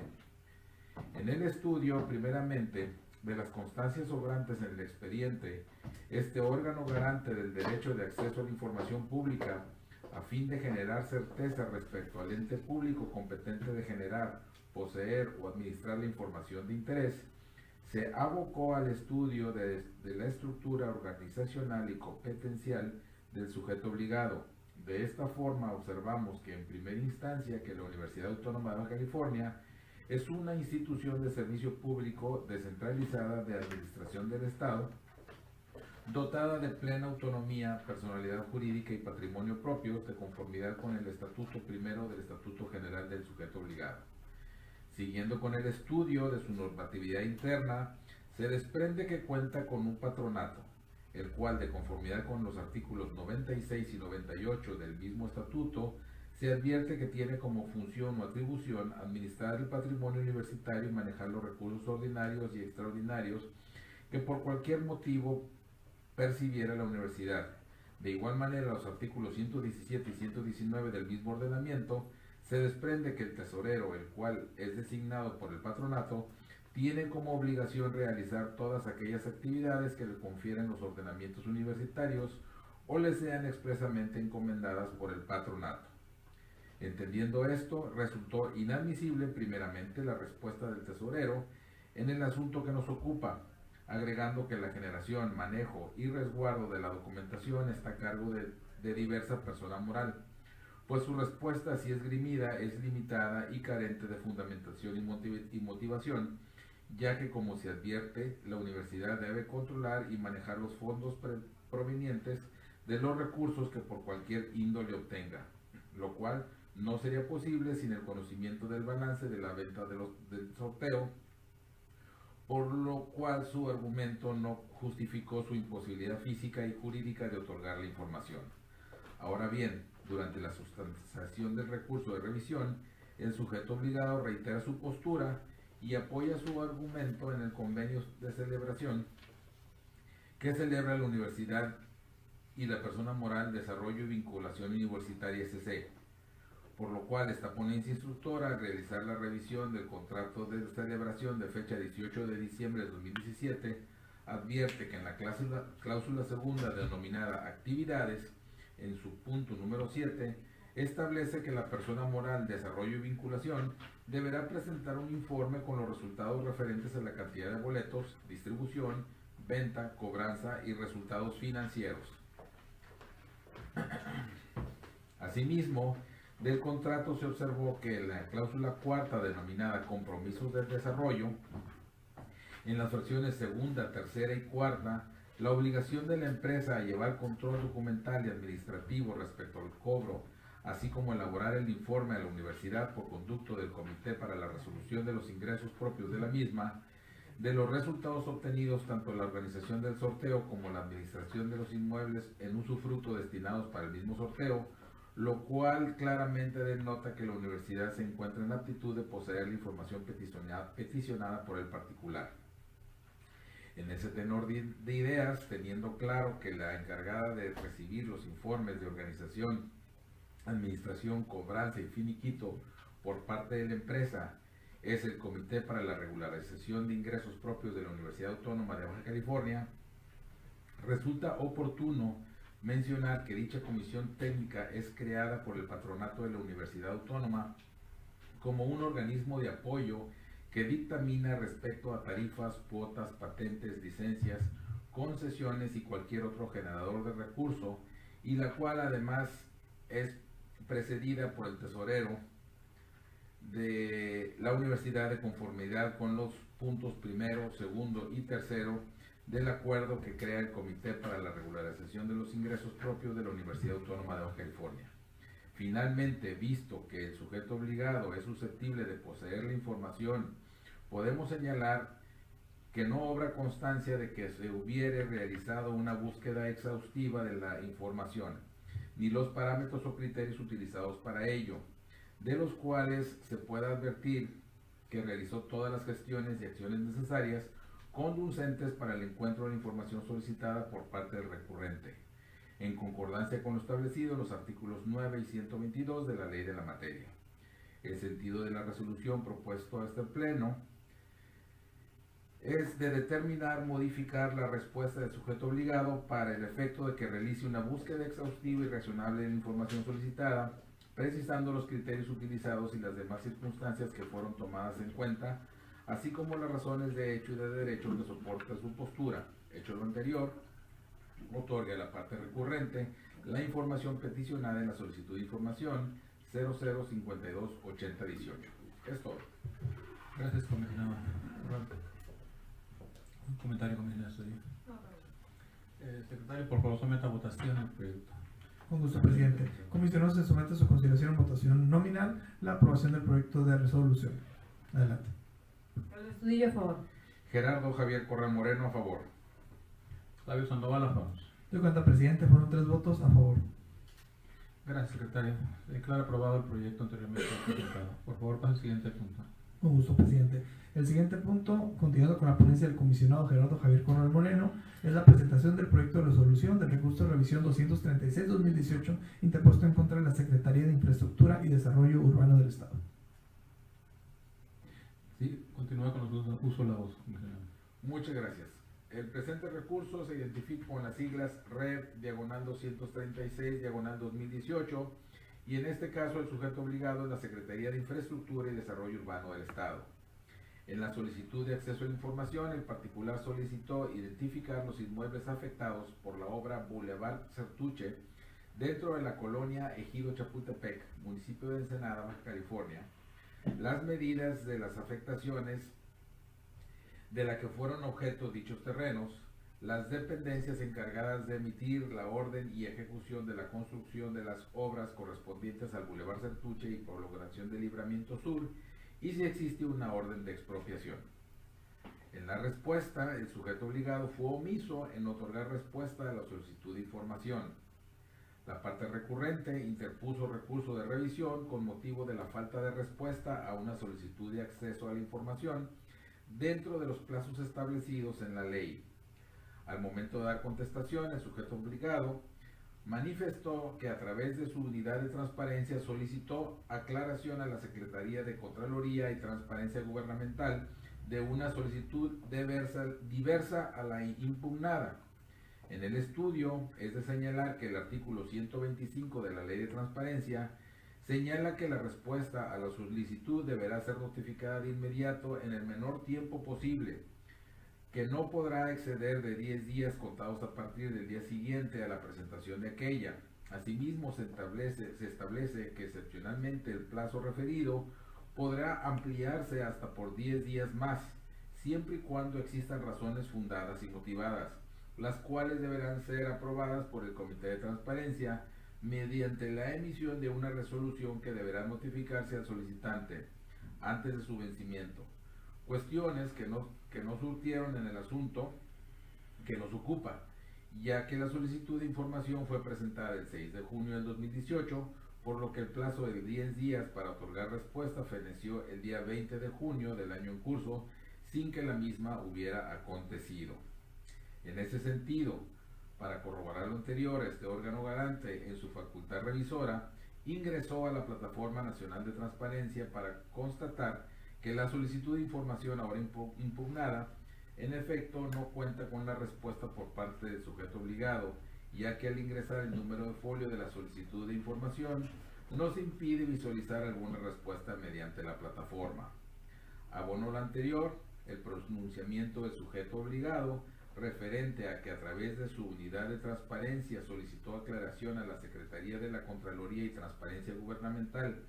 En el estudio, primeramente, de las constancias sobrantes en el expediente, este órgano garante del derecho de acceso a la información pública, a fin de generar certeza respecto al ente público competente de generar, poseer o administrar la información de interés, se abocó al estudio de la estructura organizacional y competencial del sujeto obligado. De esta forma observamos que en primera instancia que la Universidad Autónoma de Baja California es una institución de servicio público descentralizada de administración del Estado, dotada de plena autonomía, personalidad jurídica y patrimonio propios de conformidad con el Estatuto Primero del Estatuto General del Sujeto Obligado. Siguiendo con el estudio de su normatividad interna, se desprende que cuenta con un patronato, el cual, de conformidad con los artículos 96 y 98 del mismo estatuto, se advierte que tiene como función o atribución administrar el patrimonio universitario y manejar los recursos ordinarios y extraordinarios que por cualquier motivo percibiera la universidad. De igual manera, los artículos 117 y 119 del mismo ordenamiento se desprende que el tesorero, el cual es designado por el patronato, tiene como obligación realizar todas aquellas actividades que le confieren los ordenamientos universitarios o le sean expresamente encomendadas por el patronato. Entendiendo esto, resultó inadmisible primeramente la respuesta del tesorero en el asunto que nos ocupa, agregando que la generación, manejo y resguardo de la documentación está a cargo de diversa persona moral, pues su respuesta, así esgrimida, es limitada y carente de fundamentación y motivación, ya que, como se advierte, la universidad debe controlar y manejar los fondos provenientes de los recursos que por cualquier índole obtenga, lo cual no sería posible sin el conocimiento del balance de la venta del sorteo, por lo cual su argumento no justificó su imposibilidad física y jurídica de otorgar la información. Ahora bien, durante la sustanciación del recurso de revisión, el sujeto obligado reitera su postura y apoya su argumento en el convenio de celebración que celebra la universidad y la persona moral Desarrollo y Vinculación Universitaria SC, por lo cual esta ponencia instructora, al realizar la revisión del contrato de celebración de fecha 18 de diciembre de 2017, advierte que en la cláusula segunda denominada actividades, en su punto número 7, establece que la persona moral Desarrollo y Vinculación deberá presentar un informe con los resultados referentes a la cantidad de boletos, distribución, venta, cobranza y resultados financieros. Asimismo, del contrato se observó que en la cláusula cuarta denominada compromisos del desarrollo, en las fracciones segunda, tercera y cuarta, la obligación de la empresa a llevar control documental y administrativo respecto al cobro, así como elaborar el informe a la universidad por conducto del Comité para la Resolución de los Ingresos Propios de la misma, de los resultados obtenidos tanto en la organización del sorteo como la administración de los inmuebles en usufructo destinados para el mismo sorteo, lo cual claramente denota que la universidad se encuentra en aptitud de poseer la información peticionada por el particular. En ese tenor de ideas, teniendo claro que la encargada de recibir los informes de organización, administración, cobranza y finiquito por parte de la empresa es el Comité para la Regularización de Ingresos Propios de la Universidad Autónoma de Baja California, resulta oportuno mencionar que dicha comisión técnica es creada por el patronato de la Universidad Autónoma como un organismo de apoyo que dictamina respecto a tarifas, cuotas, patentes, licencias, concesiones y cualquier otro generador de recurso, y la cual además es precedida por el tesorero de la universidad de conformidad con los puntos primero, segundo y tercero del acuerdo que crea el Comité para la Regularización de los Ingresos Propios de la Universidad Autónoma de Baja California. Finalmente, visto que el sujeto obligado es susceptible de poseer la información, podemos señalar que no obra constancia de que se hubiere realizado una búsqueda exhaustiva de la información, ni los parámetros o criterios utilizados para ello, de los cuales se pueda advertir que realizó todas las gestiones y acciones necesarias conducentes para el encuentro de la información solicitada por parte del recurrente, en concordancia con lo establecido en los artículos 9 y 122 de la ley de la materia. El sentido de la resolución propuesto a este pleno es de determinar modificar la respuesta del sujeto obligado para el efecto de que realice una búsqueda exhaustiva y razonable de la información solicitada, precisando los criterios utilizados y las demás circunstancias que fueron tomadas en cuenta, así como las razones de hecho y de derecho que soportan su postura. Hecho lo anterior, otorga a la parte recurrente la información peticionada en la solicitud de información 00528018. Es todo. Gracias, comisionado. Un comentario, comisionado. Secretario, por favor, someta a votación el proyecto. Con gusto, presidente. Comisionado, se somete a su consideración en votación nominal la aprobación del proyecto de resolución. Adelante. El Estudillo, a favor. Gerardo Javier Corral Moreno, a favor. Flavio Sandoval, a favor. De cuenta, presidente, fueron 3 votos a favor. Gracias, secretario. Se declara aprobado el proyecto anteriormente presentado. Por favor, pase al siguiente punto. Con gusto, presidente. El siguiente punto, continuando con la ponencia del comisionado Gerardo Javier Corral Moreno, es la presentación del proyecto de resolución del recurso de revisión 236-2018 interpuesto en contra de la Secretaría de Infraestructura y Desarrollo Urbano del Estado. Sí, continúa con los uso de la voz, comisionado. Muchas gracias. El presente recurso se identifica con las siglas RED-236-2018 y en este caso el sujeto obligado es la Secretaría de Infraestructura y Desarrollo Urbano del Estado. En la solicitud de acceso a la información, el particular solicitó identificar los inmuebles afectados por la obra Boulevard Sertuche dentro de la colonia Ejido Chapultepec, municipio de Ensenada, Baja California, las medidas de las afectaciones de la que fueron objeto dichos terrenos, las dependencias encargadas de emitir la orden y ejecución de la construcción de las obras correspondientes al Boulevard Sertuche y prolongación del Libramiento Sur, y si existe una orden de expropiación. En la respuesta, el sujeto obligado fue omiso en otorgar respuesta a la solicitud de información. La parte recurrente interpuso recurso de revisión con motivo de la falta de respuesta a una solicitud de acceso a la información dentro de los plazos establecidos en la ley. Al momento de dar contestación, el sujeto obligado manifestó que a través de su unidad de transparencia solicitó aclaración a la Secretaría de Contraloría y Transparencia Gubernamental de una solicitud diversa a la impugnada. En el estudio es de señalar que el artículo 125 de la Ley de Transparencia señala que la respuesta a la solicitud deberá ser notificada de inmediato en el menor tiempo posible, que no podrá exceder de 10 días contados a partir del día siguiente a la presentación de aquella. Asimismo, se establece que excepcionalmente el plazo referido podrá ampliarse hasta por 10 días más, siempre y cuando existan razones fundadas y motivadas, las cuales deberán ser aprobadas por el Comité de Transparencia mediante la emisión de una resolución que deberá notificarse al solicitante antes de su vencimiento. Cuestiones que no surtieron en el asunto que nos ocupa, ya que la solicitud de información fue presentada el 6 de junio del 2018, por lo que el plazo de 10 días para otorgar respuesta feneció el día 20 de junio del año en curso, sin que la misma hubiera acontecido. En ese sentido, para corroborar lo anterior, este órgano garante, en su facultad revisora, ingresó a la Plataforma Nacional de Transparencia para constatar que la solicitud de información ahora impugnada, en efecto, no cuenta con la respuesta por parte del sujeto obligado, ya que al ingresar el número de folio de la solicitud de información, no se impide visualizar alguna respuesta mediante la plataforma. Abono lo anterior, el pronunciamiento del sujeto obligado referente a que a través de su unidad de transparencia solicitó aclaración a la Secretaría de la Contraloría y Transparencia Gubernamental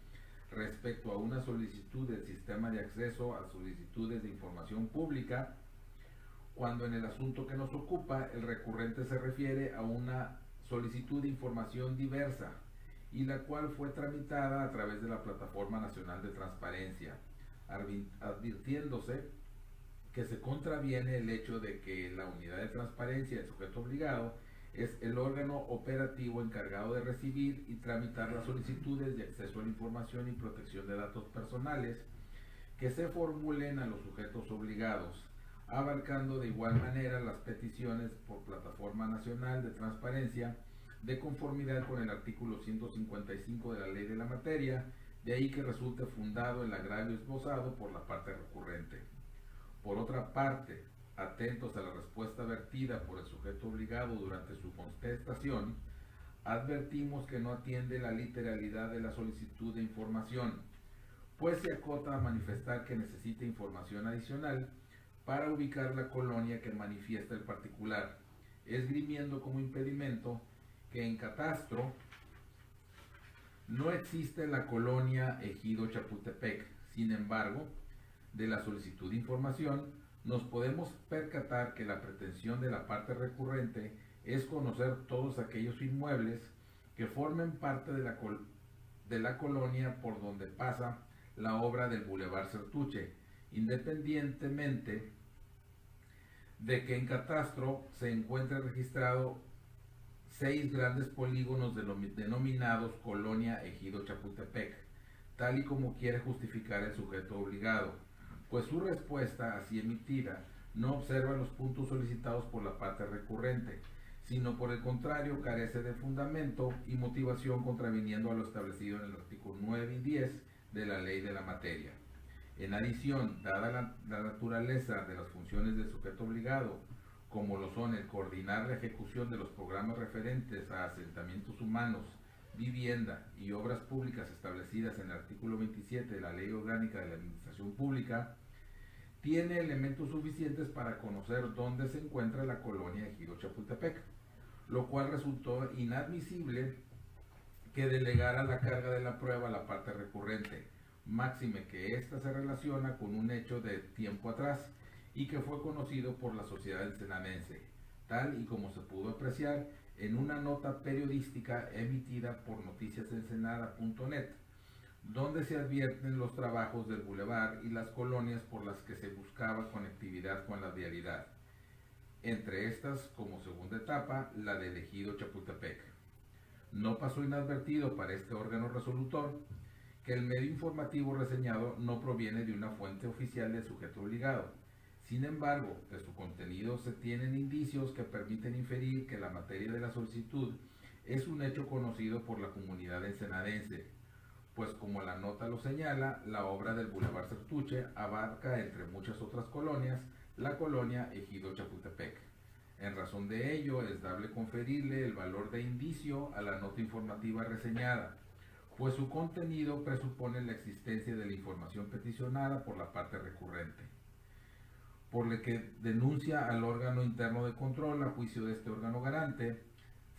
respecto a una solicitud del sistema de acceso a solicitudes de información pública, cuando en el asunto que nos ocupa el recurrente se refiere a una solicitud de información diversa y la cual fue tramitada a través de la Plataforma Nacional de Transparencia, advirtiéndose que se contraviene el hecho de que la unidad de transparencia del sujeto obligado es el órgano operativo encargado de recibir y tramitar las solicitudes de acceso a la información y protección de datos personales que se formulen a los sujetos obligados, abarcando de igual manera las peticiones por Plataforma Nacional de Transparencia de conformidad con el artículo 155 de la ley de la materia, de ahí que resulte fundado el agravio esbozado por la parte recurrente. Por otra parte, atentos a la respuesta vertida por el sujeto obligado durante su contestación, advertimos que no atiende la literalidad de la solicitud de información, pues se acota a manifestar que necesita información adicional para ubicar la colonia que manifiesta el particular, esgrimiendo como impedimento que en catastro no existe la colonia Ejido Chapultepec. Sin embargo, de la solicitud de información nos podemos percatar que la pretensión de la parte recurrente es conocer todos aquellos inmuebles que formen parte de la colonia por donde pasa la obra del Boulevard Sertuche, independientemente de que en catastro se encuentre registrado 6 grandes polígonos denominados Colonia Ejido Chapultepec, tal y como quiere justificar el sujeto obligado, pues su respuesta así emitida no observa los puntos solicitados por la parte recurrente, sino por el contrario carece de fundamento y motivación contraviniendo a lo establecido en el artículo 9 y 10 de la ley de la materia. En adición, dada la naturaleza de las funciones del sujeto obligado, como lo son el coordinar la ejecución de los programas referentes a asentamientos humanos, vivienda y obras públicas establecidas en el artículo 27 de la Ley Orgánica de la Administración Pública, tiene elementos suficientes para conocer dónde se encuentra la colonia Ejido Chapultepec, lo cual resultó inadmisible que delegara la carga de la prueba a la parte recurrente, máxime que ésta se relaciona con un hecho de tiempo atrás y que fue conocido por la sociedad ensenanense, tal y como se pudo apreciar en una nota periodística emitida por noticiasensenada.net, donde se advierten los trabajos del bulevar y las colonias por las que se buscaba conectividad con la vialidad, entre estas, como segunda etapa, la del Ejido Chapultepec. No pasó inadvertido para este órgano resolutor que el medio informativo reseñado no proviene de una fuente oficial del sujeto obligado. Sin embargo, de su contenido se tienen indicios que permiten inferir que la materia de la solicitud es un hecho conocido por la comunidad ensenadense, pues como la nota lo señala, la obra del Boulevard Sertuche abarca, entre muchas otras colonias, la colonia Ejido Chapultepec. En razón de ello, es dable conferirle el valor de indicio a la nota informativa reseñada, pues su contenido presupone la existencia de la información peticionada por la parte recurrente, por lo que denuncia al órgano interno de control a juicio de este órgano garante.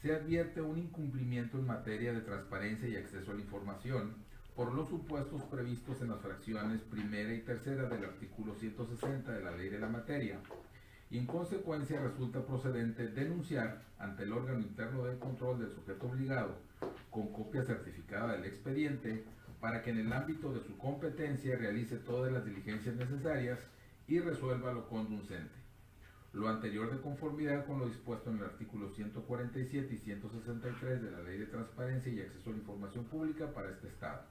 Se advierte un incumplimiento en materia de transparencia y acceso a la información por los supuestos previstos en las fracciones primera y tercera del artículo 160 de la ley de la materia, y en consecuencia resulta procedente denunciar ante el órgano interno de control del sujeto obligado con copia certificada del expediente para que en el ámbito de su competencia realice todas las diligencias necesarias y resuelva lo conducente. Lo anterior de conformidad con lo dispuesto en el artículo 147 y 163 de la Ley de Transparencia y Acceso a la Información Pública para este Estado.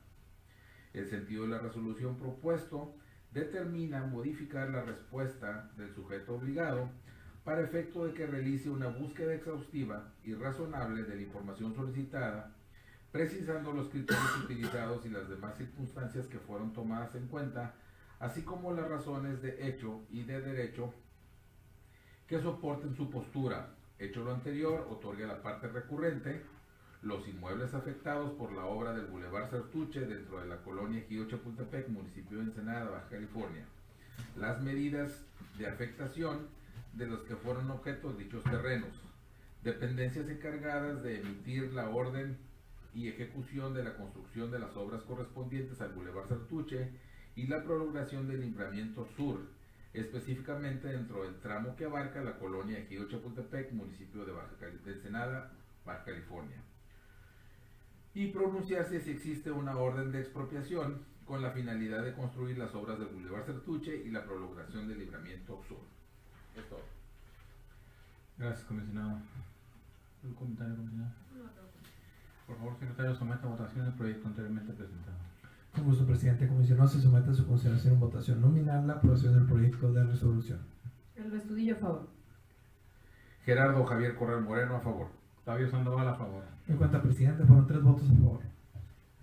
El sentido de la resolución propuesto determina modificar la respuesta del sujeto obligado para efecto de que realice una búsqueda exhaustiva y razonable de la información solicitada, precisando los criterios utilizados y las demás circunstancias que fueron tomadas en cuenta, así como las razones de hecho y de derecho que soporten su postura. Hecho lo anterior, otorgue a la parte recurrente los inmuebles afectados por la obra del Boulevard Sertuche dentro de la colonia Ejido Chapultepec, municipio de Ensenada, Baja California, las medidas de afectación de los que fueron objetos dichos terrenos, dependencias encargadas de emitir la orden y ejecución de la construcción de las obras correspondientes al Boulevard Sertuche y la prolongación del libramiento sur, específicamente dentro del tramo que abarca la colonia Ejido Chapultepec, municipio de Ensenada, Baja California, y pronunciarse si existe una orden de expropiación con la finalidad de construir las obras del Boulevard Sertuche y la prolongación del libramiento sur. Es todo. Gracias, comisionado. ¿Un comentario, comisionado? Por favor, secretario, someta a votación el proyecto anteriormente presentado. Con gusto, presidente. Comisionado, se somete a su consideración en votación nominal la aprobación del proyecto de resolución. El Estudillo a favor. Gerardo Javier Corral Moreno, a favor. Octavio Sandoval, a favor. En cuanto a presidente, fueron 3 votos a favor.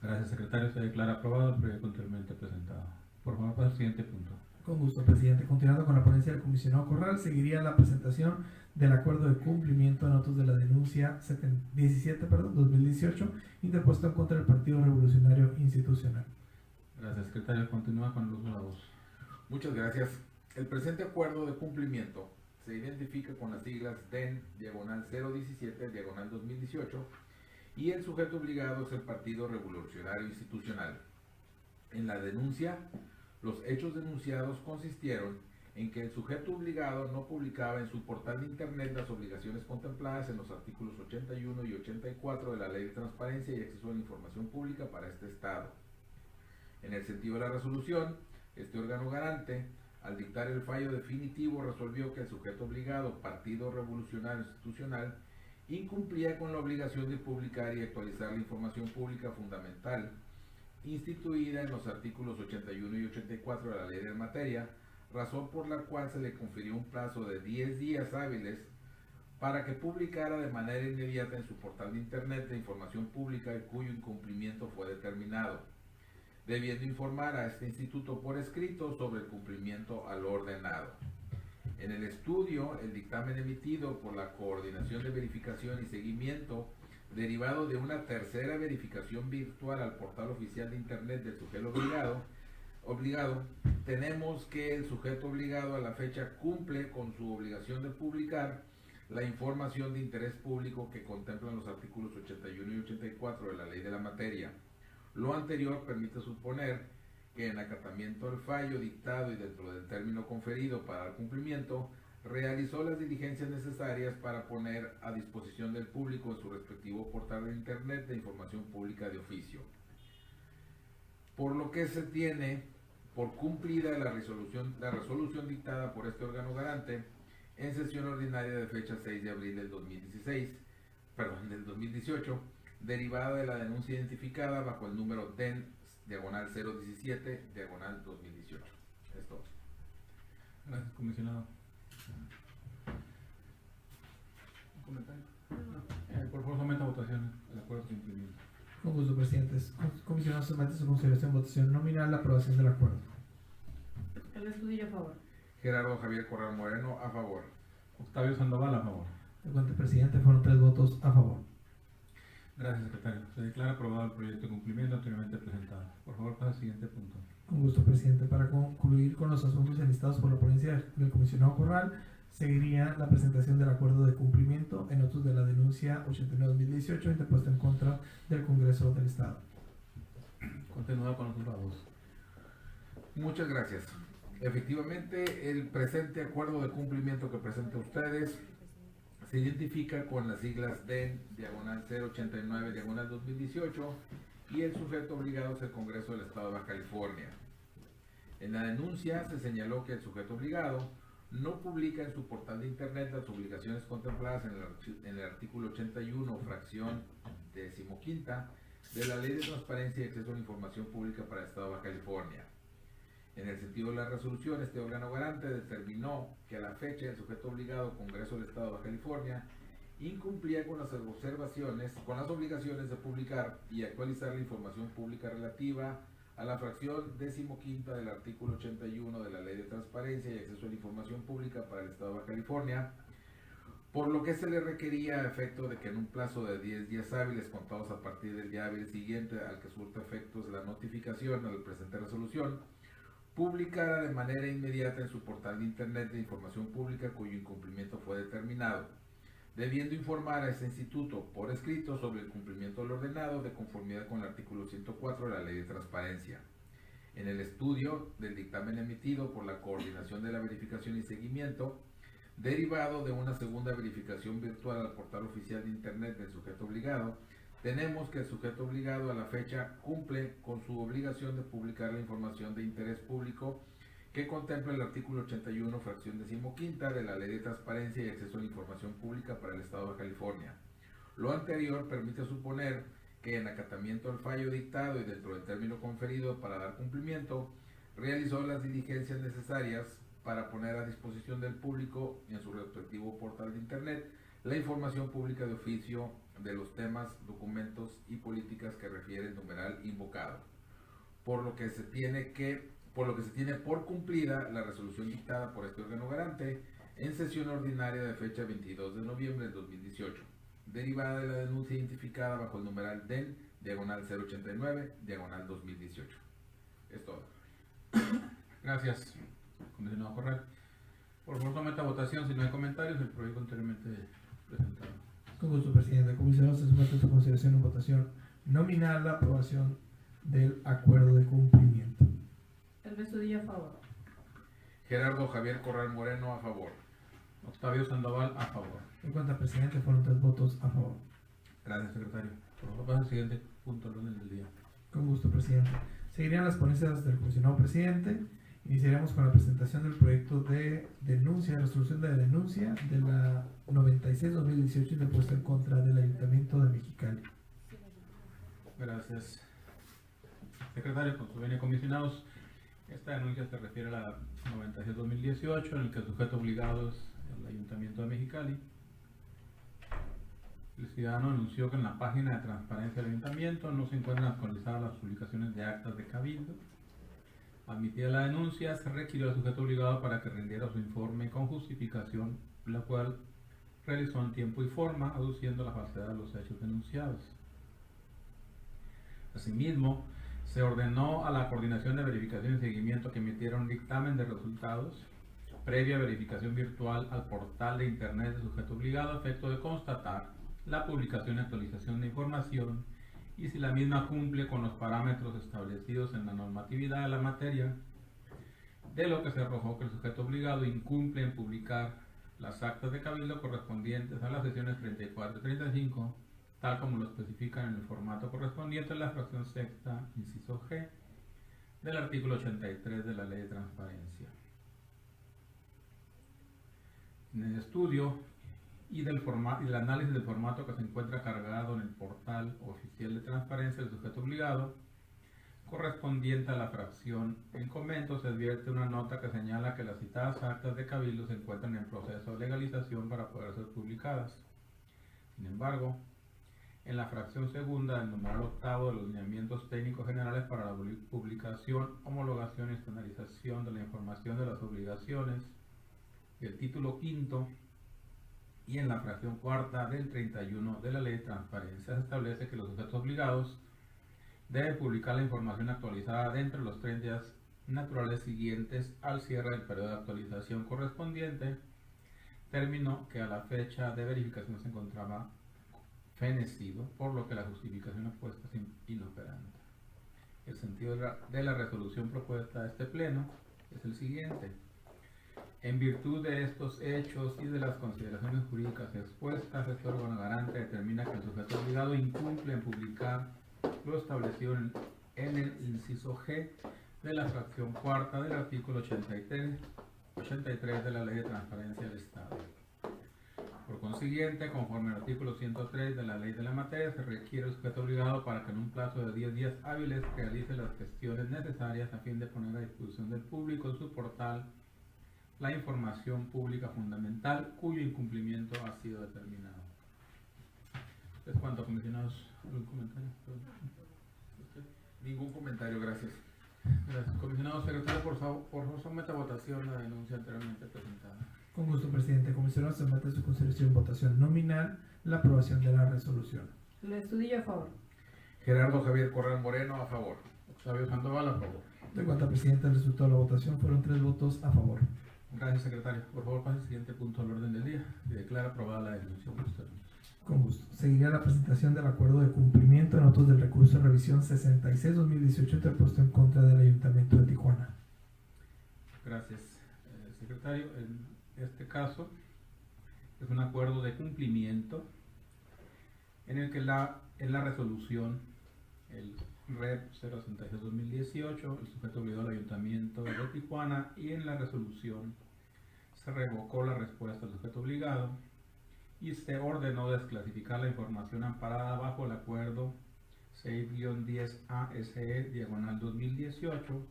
Gracias, secretario. Se declara aprobado el proyecto anteriormente presentado. Por favor, pasa al siguiente punto. Con gusto, presidente. Continuando con la ponencia del comisionado Corral, seguiría la presentación del acuerdo de cumplimiento en autos de la denuncia 17/2018, interpuesto en contra del Partido Revolucionario Institucional. Gracias, secretario. Continúa con el uso de la voz. Muchas gracias. El presente acuerdo de cumplimiento se identifica con las siglas DEN, diagonal 017, diagonal 2018, y el sujeto obligado es el Partido Revolucionario Institucional. En la denuncia, los hechos denunciados consistieron en que el sujeto obligado no publicaba en su portal de internet las obligaciones contempladas en los artículos 81 y 84 de la Ley de Transparencia y Acceso a la Información Pública para este Estado. En el sentido de la resolución, este órgano garante, al dictar el fallo definitivo, resolvió que el sujeto obligado, Partido Revolucionario Institucional, incumplía con la obligación de publicar y actualizar la información pública fundamental instituida en los artículos 81 y 84 de la Ley de Materia, razón por la cual se le confirió un plazo de 10 días hábiles para que publicara de manera inmediata en su portal de internet de información pública cuyo incumplimiento fue determinado, debiendo informar a este instituto por escrito sobre el cumplimiento a lo ordenado. En el estudio, el dictamen emitido por la Coordinación de Verificación y Seguimiento, derivado de una tercera verificación virtual al portal oficial de internet del sujeto obligado, tenemos que el sujeto obligado a la fecha cumple con su obligación de publicar la información de interés público que contemplan los artículos 81 y 84 de la Ley de la Materia. Lo anterior permite suponer que en acatamiento al fallo dictado y dentro del término conferido para el cumplimiento, realizó las diligencias necesarias para poner a disposición del público en su respectivo portal de internet de información pública de oficio. Por lo que se tiene por cumplida la resolución dictada por este órgano garante en sesión ordinaria de fecha 6 de abril del 2018, derivada de la denuncia identificada bajo el número DEN, diagonal 017, diagonal 2018. Es todo. Gracias, comisionado. ¿Un comentario? Por favor, someta a votación el acuerdo de cumplimiento. Con gusto, presidente. Comisionado, somete a su consideración en votación nominal la aprobación del acuerdo. El Estudillo a favor. Gerardo Javier Corral Moreno, a favor. Octavio Sandoval, a favor. En cuanto al presidente, fueron 3 votos a favor. Gracias, secretario. Se declara aprobado el proyecto de cumplimiento anteriormente presentado. Por favor, pasa al siguiente punto. Con gusto, presidente. Para concluir con los asuntos enlistados por la ponencia del comisionado Corral, seguiría la presentación del acuerdo de cumplimiento en autos de la denuncia 89-2018 interpuesta en contra del Congreso del Estado. Continúa con los usados. Muchas gracias. Efectivamente, el presente acuerdo de cumplimiento que presenta ustedes se identifica con las siglas DEN, diagonal 089, diagonal 2018, y el sujeto obligado es el Congreso del Estado de Baja California. En la denuncia se señaló que el sujeto obligado no publica en su portal de internet las obligaciones contempladas en el artículo 81, fracción 15ª, de la Ley de Transparencia y Acceso a la Información Pública para el Estado de Baja California. En el sentido de la resolución, este órgano garante determinó que a la fecha el sujeto obligado, Congreso del Estado de Baja California, incumplía con las obligaciones de publicar y actualizar la información pública relativa a la fracción 15ª del artículo 81 de la Ley de Transparencia y Acceso a la Información Pública para el Estado de Baja California, por lo que se le requería a efecto de que en un plazo de 10 días hábiles contados a partir del día hábil siguiente al que surta efectos la notificación a la presente resolución, publicara de manera inmediata en su portal de Internet de información pública cuyo incumplimiento fue determinado, debiendo informar a ese instituto por escrito sobre el cumplimiento del ordenado de conformidad con el artículo 104 de la Ley de Transparencia. En el estudio del dictamen emitido por la Coordinación de la Verificación y Seguimiento, derivado de una segunda verificación virtual al portal oficial de Internet del sujeto obligado, tenemos que el sujeto obligado a la fecha cumple con su obligación de publicar la información de interés público que contempla el artículo 81, fracción 15ª de la Ley de Transparencia y Acceso a la Información Pública para el Estado de California. Lo anterior permite suponer que en acatamiento al fallo dictado y dentro del término conferido para dar cumplimiento, realizó las diligencias necesarias para poner a disposición del público en su respectivo portal de Internet la información pública de oficio de los temas, documentos y políticas que refiere el numeral invocado, por lo que se tiene por cumplida la resolución dictada por este órgano garante en sesión ordinaria de fecha 22 de noviembre del 2018, derivada de la denuncia identificada bajo el numeral DEN, diagonal 089, diagonal 2018. Es todo. Gracias, comisionado Corral. Por favor, someta a votación, si no hay comentarios, el proyecto anteriormente presentado. Con gusto, presidente. Comisionado, se somete a su consideración en votación nominal la aprobación del acuerdo de cumplimiento. El Estudillo a favor. Gerardo Javier Corral Moreno, a favor. Octavio Sandoval, a favor. En cuanto al presidente, fueron 3 votos a favor. Gracias, secretario. Por favor, pasa al siguiente punto del orden del día. Con gusto, presidente. Seguirían las ponencias del comisionado presidente. Iniciaremos con la presentación del proyecto de denuncia, resolución de denuncia de la 96-2018 interpuesta en contra del Ayuntamiento de Mexicali. Gracias, secretario. Con su venia, comisionados, esta denuncia se refiere a la 96-2018, en el que el sujeto obligado es el Ayuntamiento de Mexicali. El ciudadano anunció que en la página de transparencia del Ayuntamiento no se encuentran actualizadas las publicaciones de actas de cabildo. Admitida la denuncia, se requirió al sujeto obligado para que rindiera su informe con justificación, la cual realizó en tiempo y forma, aduciendo la falsedad de los hechos denunciados. Asimismo, se ordenó a la Coordinación de Verificación y Seguimiento que emitiera un dictamen de resultados previa verificación virtual al portal de Internet del sujeto obligado a efecto de constatar la publicación y actualización de información y si la misma cumple con los parámetros establecidos en la normatividad de la materia, de lo que se arrojó que el sujeto obligado incumple en publicar las actas de cabildo correspondientes a las sesiones 34 y 35, tal como lo especifican en el formato correspondiente a la fracción sexta, inciso G, del artículo 83 de la Ley de Transparencia. En el estudio y del análisis del formato que se encuentra cargado en el portal oficial de transparencia del sujeto obligado, correspondiente a la fracción en comento, se advierte una nota que señala que las citadas actas de cabildo se encuentran en proceso de legalización para poder ser publicadas. Sin embargo, en la fracción segunda del numeral octavo de los lineamientos técnicos generales para la publicación, homologación y estandarización de la información de las obligaciones, y el título quinto, y en la fracción cuarta del 31 de la Ley de Transparencia se establece que los sujetos obligados deben publicar la información actualizada dentro de los 30 días naturales siguientes al cierre del periodo de actualización correspondiente, término que a la fecha de verificación se encontraba fenecido, por lo que la justificación opuesta es inoperante. El sentido de la resolución propuesta a este pleno es el siguiente. En virtud de estos hechos y de las consideraciones jurídicas expuestas, este órgano garante determina que el sujeto obligado incumple en publicar lo establecido en el inciso G de la fracción cuarta del artículo 83 de la Ley de Transparencia del Estado. Por consiguiente, conforme al artículo 103 de la Ley de la Materia, se requiere el sujeto obligado para que en un plazo de 10 días hábiles realice las gestiones necesarias a fin de poner a disposición del público en su portal la información pública fundamental cuyo incumplimiento ha sido determinado. ¿Es cuanto, comisionados? ¿Algún comentario? Ningún comentario, gracias. Gracias. Comisionado secretario, por favor, someta a votación la denuncia anteriormente presentada. Con gusto, presidente. Comisionado, se somete a su consideración en votación nominal la aprobación de la resolución. El Estudillo a favor. Gerardo Javier Corral Moreno, a favor. Octavio Sandoval, a favor. De cuenta, presidente, el resultado de la votación fueron 3 votos a favor. Gracias, secretario. Por favor, pase al siguiente punto al orden del día y declara aprobada la devolución de los términos. Con gusto. Seguiría la presentación del acuerdo de cumplimiento en autos del recurso de revisión 66-2018 interpuesto en contra del Ayuntamiento de Tijuana. Gracias, secretario. En este caso es un acuerdo de cumplimiento en el que en la resolución, el REP 066-2018, el sujeto obligó al Ayuntamiento de Tijuana, y en la resolución se revocó la respuesta del sujeto obligado y se ordenó desclasificar la información amparada bajo el acuerdo 6-10 ASE/2018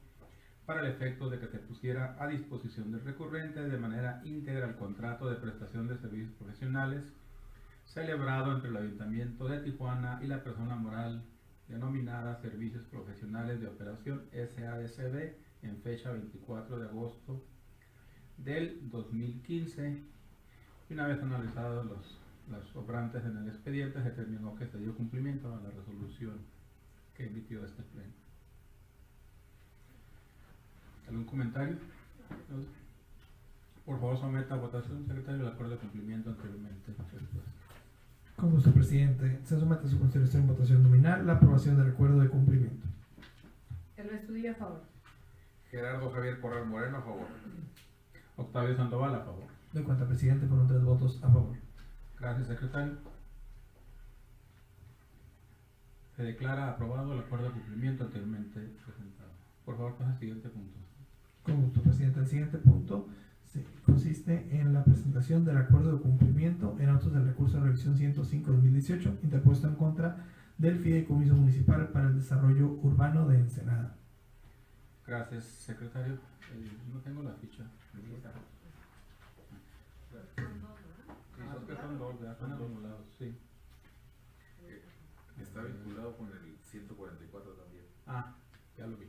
para el efecto de que se pusiera a disposición del recurrente de manera íntegra el contrato de prestación de servicios profesionales celebrado entre el Ayuntamiento de Tijuana y la persona moral denominada Servicios Profesionales de Operación SADCB en fecha 24 de agosto del 2015. Y una vez analizados los sobrantes en el expediente, se determinó que se dio cumplimiento a la resolución que emitió este pleno. ¿Algún comentario? Por favor, someta a votación, secretario, el acuerdo de cumplimiento anteriormente expuesto. Con gusto, presidente. Se somete a su consideración en votación nominal la aprobación del acuerdo de cumplimiento. El estudio a favor. Gerardo Javier Corral Moreno, a favor. Octavio Sandoval, a favor. De cuenta, presidente, fueron 3 votos a favor. Gracias, secretario. Se declara aprobado el acuerdo de cumplimiento anteriormente presentado. Por favor, pasa al siguiente punto. Con gusto, presidente. El siguiente punto consiste en la presentación del acuerdo de cumplimiento en autos del recurso de revisión 105-2018 interpuesto en contra del Fideicomiso Municipal para el Desarrollo Urbano de Ensenada. Gracias, secretario. No tengo la ficha. Son dos, ¿verdad? Son acumulados, sí. Está vinculado con el 144 también. Ah, ya lo vi.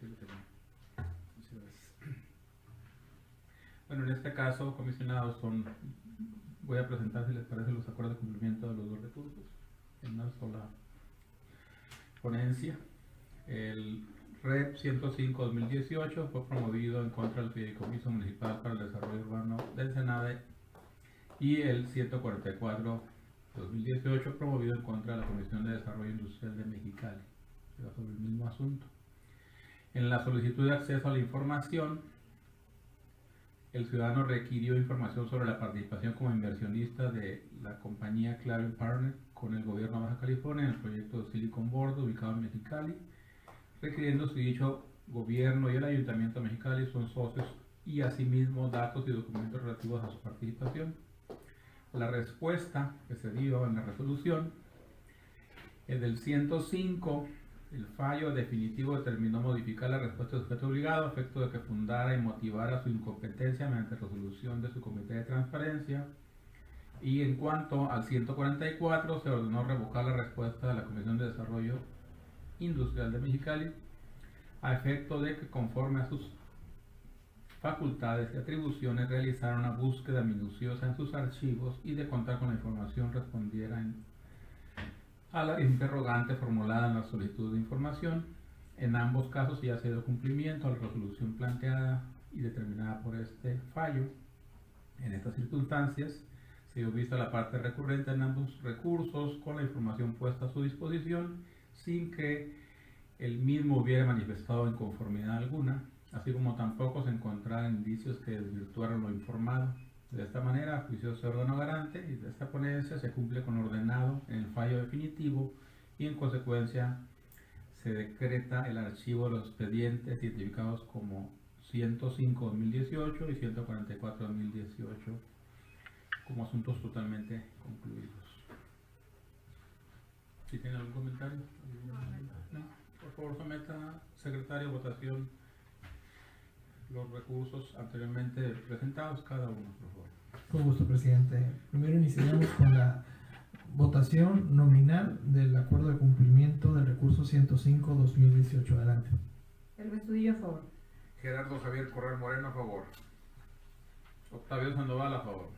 Sí, lo tenía. Muchas gracias. Bueno, en este caso, comisionados, voy a presentar, si les parece, los acuerdos de cumplimiento de los 2 recursos en una sola ponencia. El REP 105-2018 fue promovido en contra del Fideicomiso Municipal para el Desarrollo Urbano de Ensenada, y el 144-2018 promovido en contra de la Comisión de Desarrollo Industrial de Mexicali, sobre el mismo asunto. En la solicitud de acceso a la información, el ciudadano requirió información sobre la participación como inversionista de la compañía Clarion Partners con el gobierno de Baja California en el proyecto Silicon Board ubicado en Mexicali, requiriendo si dicho gobierno y el Ayuntamiento de Mexicali son socios, y asimismo datos y documentos relativos a su participación. La respuesta que se dio en la resolución es del 105. El fallo definitivo determinó modificar la respuesta del sujeto obligado a efecto de que fundara y motivara su incompetencia mediante resolución de su comité de transparencia. Y en cuanto al 144, se ordenó revocar la respuesta de la Comisión de Desarrollo Industrial de Mexicali a efecto de que, conforme a sus facultades y atribuciones, realizara una búsqueda minuciosa en sus archivos y de contar con la información respondiera a la interrogante formulada en la solicitud de información. En ambos casos ya se dio cumplimiento a la resolución planteada y determinada por este fallo. En estas circunstancias se dio vista la parte recurrente en ambos recursos con la información puesta a su disposición sin que el mismo hubiera manifestado inconformidad alguna, así como tampoco se encontraran indicios que desvirtuaran lo informado. De esta manera, a juicio se ordenó garante y de esta ponencia se cumple con lo ordenado en el fallo definitivo, y en consecuencia se decreta el archivo de los expedientes identificados como 105-2018 y 144-2018 como asuntos totalmente concluidos. ¿Si tienen algún comentario? ¿No? Por favor, someta, secretario, votación los recursos anteriormente presentados, cada uno, por favor. Con gusto, presidente. Primero iniciaremos con la votación nominal del acuerdo de cumplimiento del recurso 105-2018. Adelante. El Estudillo a favor. Gerardo Javier Corral Moreno, a favor. Octavio Sandoval, a favor.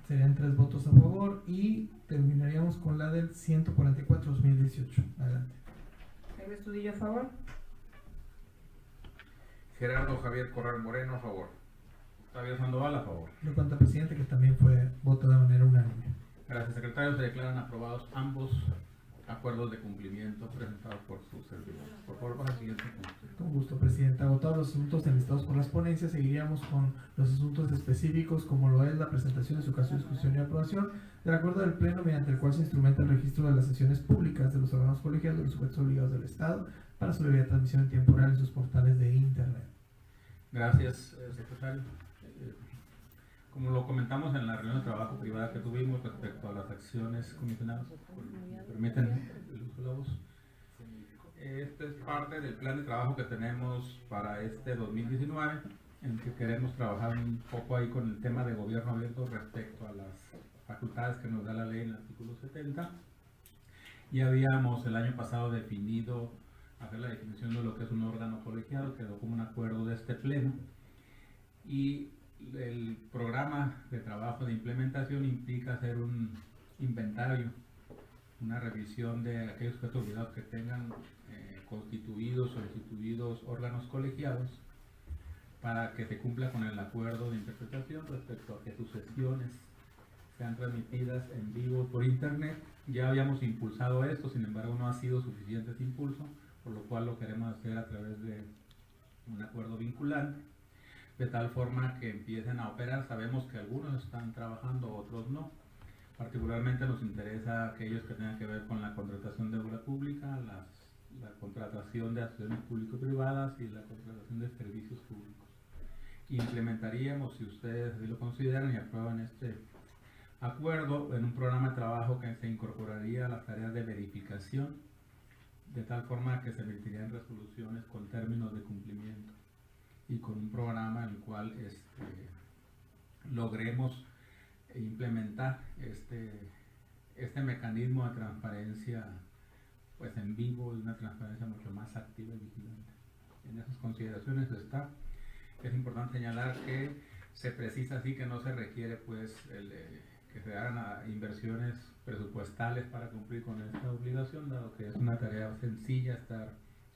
Serían 3 votos a favor y terminaríamos con la del 144-2018. Adelante. El Estudillo a favor. Gerardo Javier Corral Moreno, a favor. Octavio Sandoval, a favor. Doy cuenta, presidente, que también fue voto de manera unánime. Gracias, secretario. Se declaran aprobados ambos acuerdos de cumplimiento presentados por su servidor. Por favor, para el siguiente punto. Con gusto, presidente. Agotados los asuntos enlistados por las ponencias, seguiríamos con los asuntos específicos, como lo es la presentación de su caso de discusión y aprobación del acuerdo del Pleno, mediante el cual se instrumenta el registro de las sesiones públicas de los órganos colegiados de los sujetos obligados del Estado para su debida transmisión en tiempo real en sus portales de Internet. Gracias, secretario. Como lo comentamos en la reunión de trabajo privada que tuvimos respecto a las acciones comisionadas, ¿me permiten el uso de la voz? Este es parte del plan de trabajo que tenemos para este 2019, en que queremos trabajar un poco ahí con el tema de gobierno abierto respecto a las facultades que nos da la ley en el artículo 70. Ya habíamos el año pasado definido, hacer la definición de lo que es un órgano colegiado, quedó como un acuerdo de este pleno, y el programa de trabajo de implementación implica hacer un inventario, una revisión de aquellos sujetos obligados que tengan constituidos o instituidos órganos colegiados, para que se cumpla con el acuerdo de interpretación respecto a que sus sesiones sean transmitidas en vivo por internet. Ya habíamos impulsado esto, sin embargo no ha sido suficiente ese impulso, por lo cual lo queremos hacer a través de un acuerdo vinculante, de tal forma que empiecen a operar. Sabemos que algunos están trabajando, otros no. Particularmente nos interesa aquellos que tengan que ver con la contratación de obra pública, la contratación de acciones público-privadas y la contratación de servicios públicos. Implementaríamos, si ustedes así lo consideran y aprueban este acuerdo, en un programa de trabajo que se incorporaría a las tareas de verificación, de tal forma que se emitirían resoluciones con términos de cumplimiento y con un programa en el cual logremos implementar este mecanismo de transparencia pues en vivo, y una transparencia mucho más activa y vigilante. En esas consideraciones está. Es importante señalar que se precisa así que no se requiere pues que se hagan inversiones presupuestales para cumplir con esta obligación, dado que es una tarea sencilla estar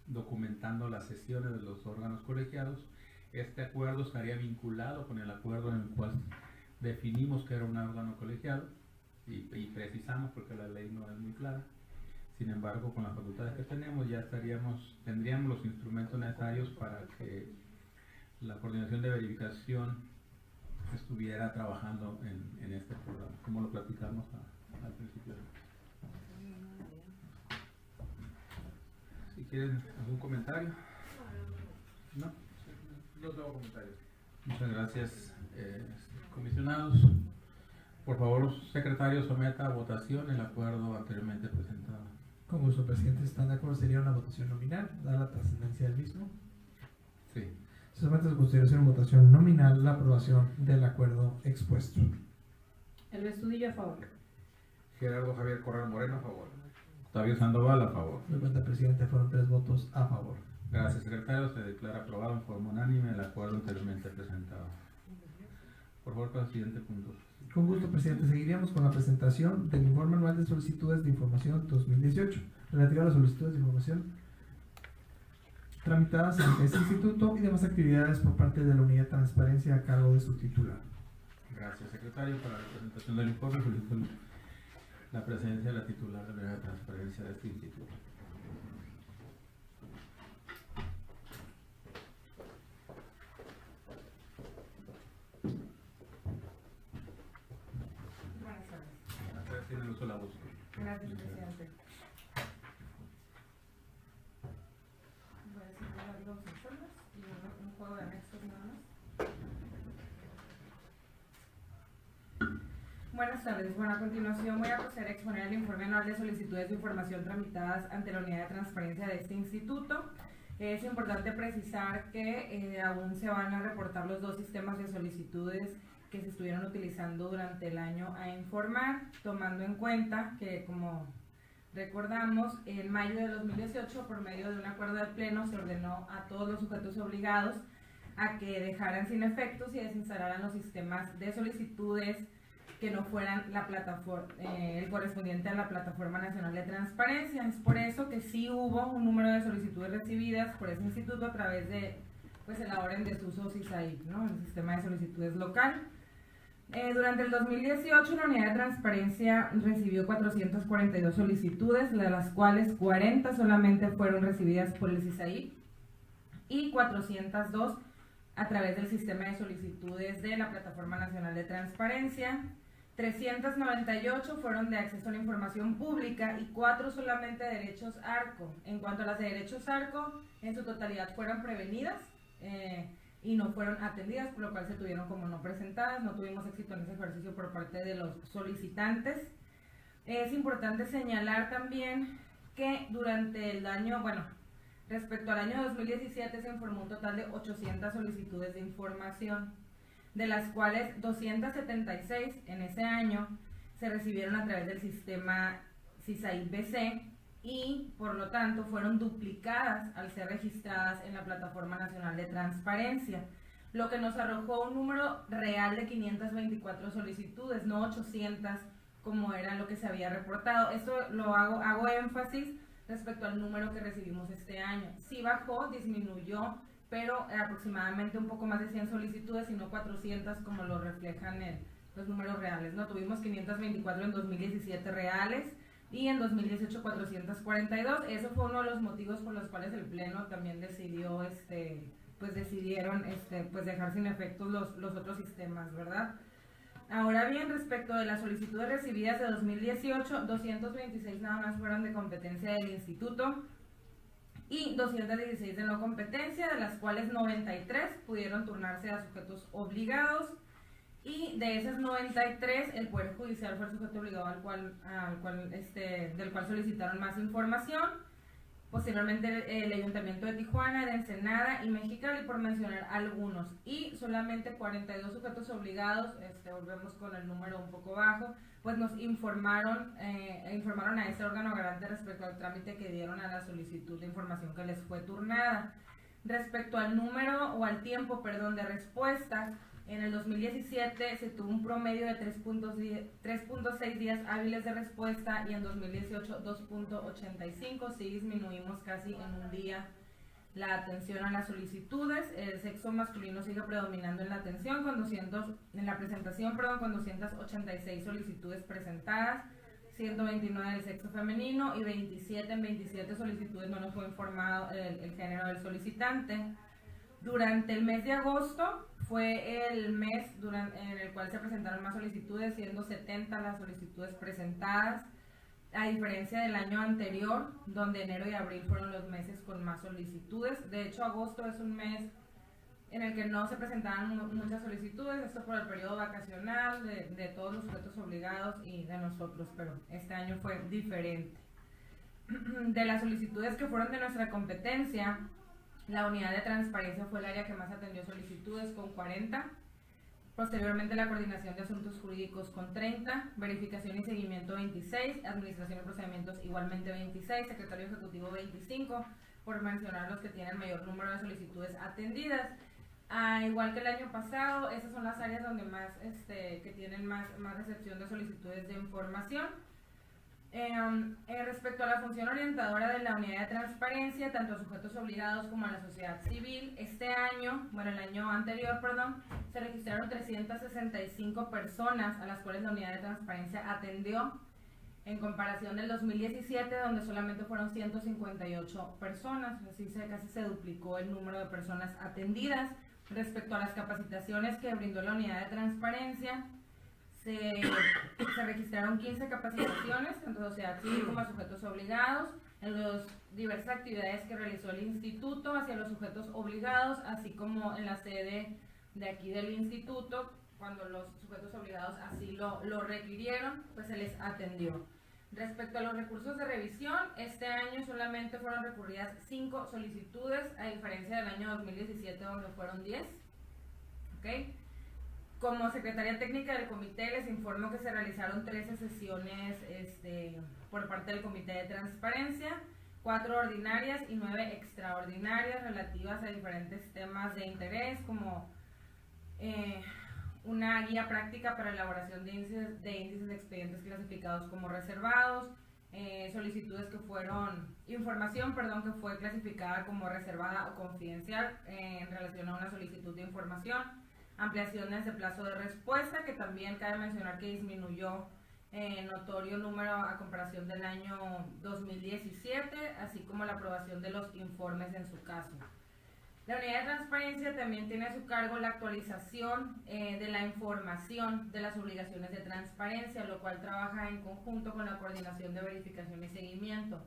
documentando las sesiones de los órganos colegiados. Este acuerdo estaría vinculado con el acuerdo en el cual definimos que era un órgano colegiado y precisamos, porque la ley no es muy clara. Sin embargo, con las facultades que tenemos ya tendríamos los instrumentos necesarios para que la coordinación de verificación estuviera trabajando en este programa, como lo platicamos al principio. Si quieren algún comentario. ¿No? No tengo comentarios. Muchas gracias, comisionados. Por favor, secretario, someta a votación el acuerdo anteriormente presentado. Con gusto, presidente. ¿Están de acuerdo? Sería una votación nominal, dada la trascendencia del mismo. Sí. Se somete a su consideración en votación nominal la aprobación del acuerdo expuesto. El Estudillo, a favor. Gerardo Javier Corral Moreno, a favor. Octavio Sandoval, a favor. Doy cuenta, presidente, fueron 3 votos a favor. Gracias, secretario. Se declara aprobado en forma unánime el acuerdo anteriormente presentado. Por favor, para el siguiente punto. Con gusto, presidente. Seguiríamos con la presentación del informe anual de solicitudes de información 2018, relativa a las solicitudes de información tramitadas ante ese instituto y demás actividades por parte de la Unidad de Transparencia a cargo de su titular. Gracias, secretario. Para la presentación del informe solicito la presencia de la titular de la Unidad de Transparencia de este instituto. Buenas tardes. Tiene el uso de la voz. Gracias, presidente. Voy a circular los informes y un juego de anexos nada más. Buenas tardes. Bueno, a continuación voy a proceder a exponer el informe anual de solicitudes de información tramitadas ante la Unidad de Transparencia de este instituto. Es importante precisar que aún se van a reportar los 2 sistemas de solicitudes que se estuvieron utilizando durante el año a informar, tomando en cuenta que, como recordamos, en mayo de 2018, por medio de un acuerdo del Pleno, se ordenó a todos los sujetos obligados a que dejaran sin efectos y desinstalaran los sistemas de solicitudes que no fueran la plataforma, el correspondiente a la Plataforma Nacional de Transparencia. Es por eso que sí hubo un número de solicitudes recibidas por ese instituto a través de pues en la orden de desuso CISAIP, ¿no? El sistema de solicitudes local. Durante el 2018 la unidad de transparencia recibió 442 solicitudes, de las cuales 40 solamente fueron recibidas por el CISAIP y 402 a través del sistema de solicitudes de la Plataforma Nacional de Transparencia. 398 fueron de acceso a la información pública y 4 solamente de derechos ARCO. En cuanto a las de derechos ARCO, en su totalidad fueron prevenidas y no fueron atendidas, por lo cual se tuvieron como no presentadas. No tuvimos éxito en ese ejercicio por parte de los solicitantes. Es importante señalar también que durante el año, respecto al año 2017 se informó un total de 800 solicitudes de información, de las cuales 276 en ese año se recibieron a través del sistema CISAIP-BC y por lo tanto fueron duplicadas al ser registradas en la Plataforma Nacional de Transparencia, lo que nos arrojó un número real de 524 solicitudes, no 800 como era lo que se había reportado. Esto lo hago énfasis respecto al número que recibimos este año. Sí bajó, disminuyó, pero aproximadamente un poco más de 100 solicitudes y no 400 como lo reflejan los números reales, ¿no? Tuvimos 524 en 2017 reales y en 2018 442. Eso fue uno de los motivos por los cuales el Pleno también decidió, decidieron dejar sin efectos los otros sistemas, ¿verdad? Ahora bien, respecto de las solicitudes recibidas de 2018, 226 nada más fueron de competencia del instituto y 216 de no competencia, de las cuales 93 pudieron turnarse a sujetos obligados, y de esas 93 el Poder Judicial fue el sujeto obligado del cual solicitaron más información. Posteriormente el Ayuntamiento de Tijuana, de Ensenada y Mexicali, por mencionar algunos, y solamente 42 sujetos obligados, volvemos con el número un poco bajo, pues nos informaron a ese órgano garante respecto al trámite que dieron a la solicitud de información que les fue turnada. Respecto al número o al tiempo, de respuesta, en el 2017 se tuvo un promedio de 3.6 días hábiles de respuesta y en 2018 2.85, sí disminuimos casi en un día la atención a las solicitudes. El sexo masculino sigue predominando en la atención con 286 solicitudes presentadas, 129 del sexo femenino y 27 solicitudes no nos fue informado el género del solicitante. Durante el mes de agosto fue el mes en el cual se presentaron más solicitudes, siendo 70 las solicitudes presentadas, a diferencia del año anterior, donde enero y abril fueron los meses con más solicitudes. De hecho, agosto es un mes en el que no se presentaban muchas solicitudes, esto por el periodo vacacional de todos los sujetos obligados y de nosotros, pero este año fue diferente. De las solicitudes que fueron de nuestra competencia, la unidad de transparencia fue el área que más atendió solicitudes con 40, posteriormente la coordinación de asuntos jurídicos con 30, verificación y seguimiento 26, administración y procedimientos igualmente 26, secretario ejecutivo 25, por mencionar los que tienen mayor número de solicitudes atendidas. Igual que el año pasado, esas son las áreas donde más, que tienen más recepción de solicitudes de información. Respecto a la función orientadora de la unidad de transparencia, tanto a sujetos obligados como a la sociedad civil, el año anterior, se registraron 365 personas a las cuales la unidad de transparencia atendió, en comparación del 2017, donde solamente fueron 158 personas, así casi se duplicó el número de personas atendidas. Respecto a las capacitaciones que brindó la unidad de transparencia, se registraron 15 capacitaciones, tanto a sociedad civil como a sujetos obligados, en las diversas actividades que realizó el instituto hacia los sujetos obligados, así como en la sede de aquí del instituto, cuando los sujetos obligados así lo requirieron, pues se les atendió. Respecto a los recursos de revisión, este año solamente fueron recurridas 5 solicitudes, a diferencia del año 2017 donde fueron 10. ¿Okay? Como secretaria técnica del comité les informo que se realizaron 13 sesiones por parte del comité de transparencia, 4 ordinarias y 9 extraordinarias relativas a diferentes temas de interés, como una guía práctica para elaboración de índices de expedientes clasificados como reservados, solicitudes que fueron, información, perdón, que fue clasificada como reservada o confidencial en relación a una solicitud de información, ampliaciones de plazo de respuesta, que también cabe mencionar que disminuyó en notorio número a comparación del año 2017, así como la aprobación de los informes en su caso. La unidad de transparencia también tiene a su cargo la actualización de la información de las obligaciones de transparencia, lo cual trabaja en conjunto con la coordinación de verificación y seguimiento.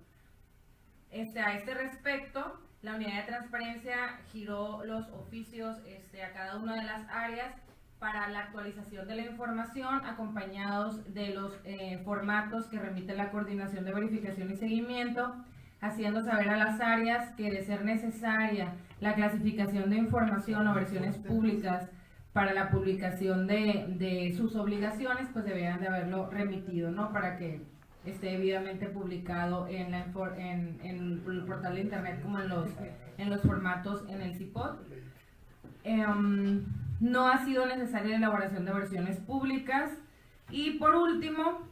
A este respecto, la unidad de transparencia giró los oficios a cada una de las áreas para la actualización de la información, acompañados de los formatos que remite la coordinación de verificación y seguimiento, haciendo saber a las áreas que, de ser necesaria la clasificación de información o versiones públicas para la publicación de sus obligaciones, pues deberían de haberlo remitido, ¿no? Para que esté debidamente publicado en el portal de internet, como en los formatos en el CIPOD. No ha sido necesaria la elaboración de versiones públicas. Y por último,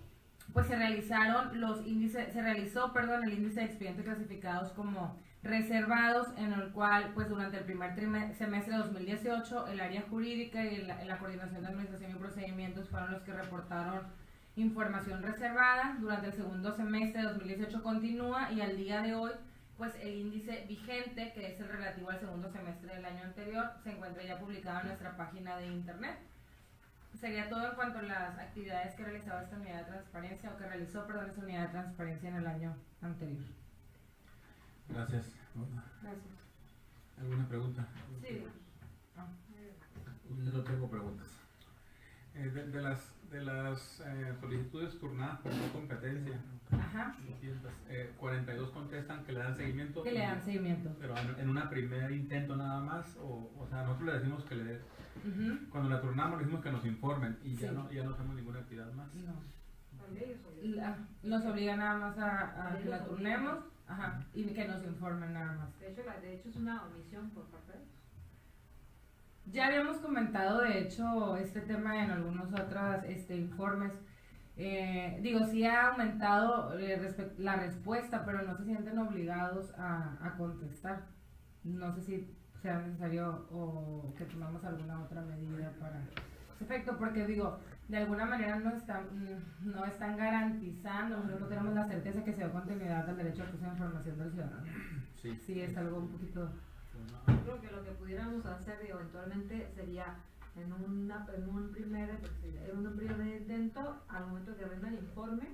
pues se realizó el índice de expedientes clasificados como reservados, en el cual pues durante el primer semestre de 2018 el área jurídica y la coordinación de administración y procedimientos fueron los que reportaron información reservada. Durante el segundo semestre de 2018 continúa, y al día de hoy pues el índice vigente, que es el relativo al segundo semestre del año anterior, se encuentra ya publicado en nuestra página de internet. Sería todo en cuanto a las actividades que realizaba esta unidad de transparencia, o que realizó, perdón, esta unidad de transparencia en el año anterior. Gracias. Gracias. ¿Alguna pregunta? Sí. Yo no tengo preguntas. De las solicitudes turnadas por no competencia, Ajá. 42 contestan que le dan seguimiento. Que le dan seguimiento. Pero en un primer intento nada más, o sea, nosotros le decimos que cuando la turnamos le decimos que nos informen, y ya no hacemos ninguna actividad más. No. Nos obliga nada más a que la turnemos, ajá, y que nos informen nada más. De hecho es una omisión por parte de ellos. Ya habíamos comentado, de hecho, este tema en algunos otros informes. Sí ha aumentado la respuesta, pero no se sienten obligados a contestar. No sé si sea necesario o que tomamos alguna otra medida para ese efecto, porque de alguna manera no están garantizando, nosotros no tenemos la certeza que se da continuidad al derecho a acceso a información del ciudadano. Sí, es algo un poquito... Yo creo que lo que pudiéramos hacer eventualmente sería en un primer intento, al momento que rindan el informe,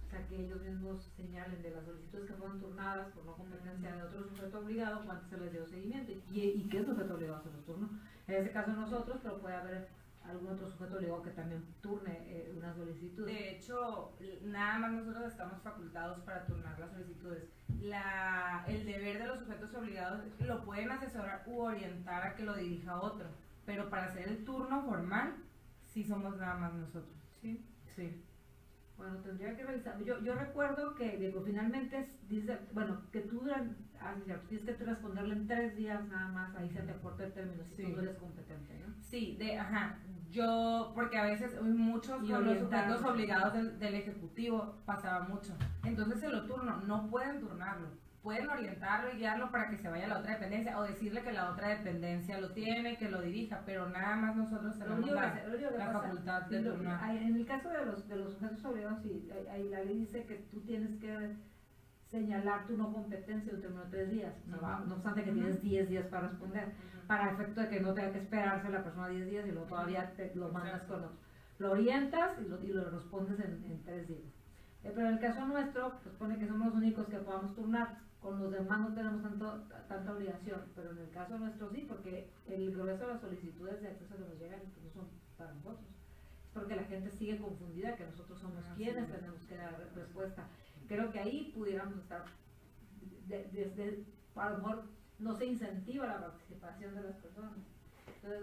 o sea, que ellos mismos señalen de las solicitudes que fueron turnadas por no competencia de otro sujeto obligado, cuánto se les dio seguimiento y qué sujeto obligado se los turnó. En ese caso nosotros, pero puede haber algún otro sujeto obligado que también turne una solicitud. De hecho, nada más nosotros estamos facultados para turnar las solicitudes. El deber de los sujetos obligados lo pueden asesorar u orientar a que lo dirija otro, pero para hacer el turno formal, sí somos nada más nosotros. Sí. Sí. Bueno, tendría que revisar. Yo recuerdo que finalmente dice, que tú tienes que responderle en 3 días nada más, ahí se te corta el término, si tú no eres competente, ¿no? Sí, porque a veces muchos con los sujetos obligados del Ejecutivo pasaba mucho. Entonces se lo turno, no pueden turnarlo. Pueden orientarlo y guiarlo para que se vaya a la otra dependencia, o decirle que la otra dependencia lo tiene, que lo dirija, pero nada más nosotros tenemos la facultad de turnar. En el caso de los sujetos obligados, sí, ahí la ley dice que tú tienes que señalar tu no competencia de un término de 3 días, no obstante que tienes 10 días para responder, para efecto de que no tenga que esperarse la persona 10 días y luego todavía lo mandas con otro. Lo orientas y lo respondes en 3 días. Pero en el caso nuestro, pues pone que somos los únicos que podamos turnar. Con los demás no tenemos tanta obligación, pero en el caso nuestro sí, porque el grueso de las solicitudes de acceso que nos llegan no son para nosotros. Es porque la gente sigue confundida que nosotros somos quienes tenemos que dar respuesta. Creo que ahí pudiéramos estar, a lo mejor no se incentiva la participación de las personas. Entonces,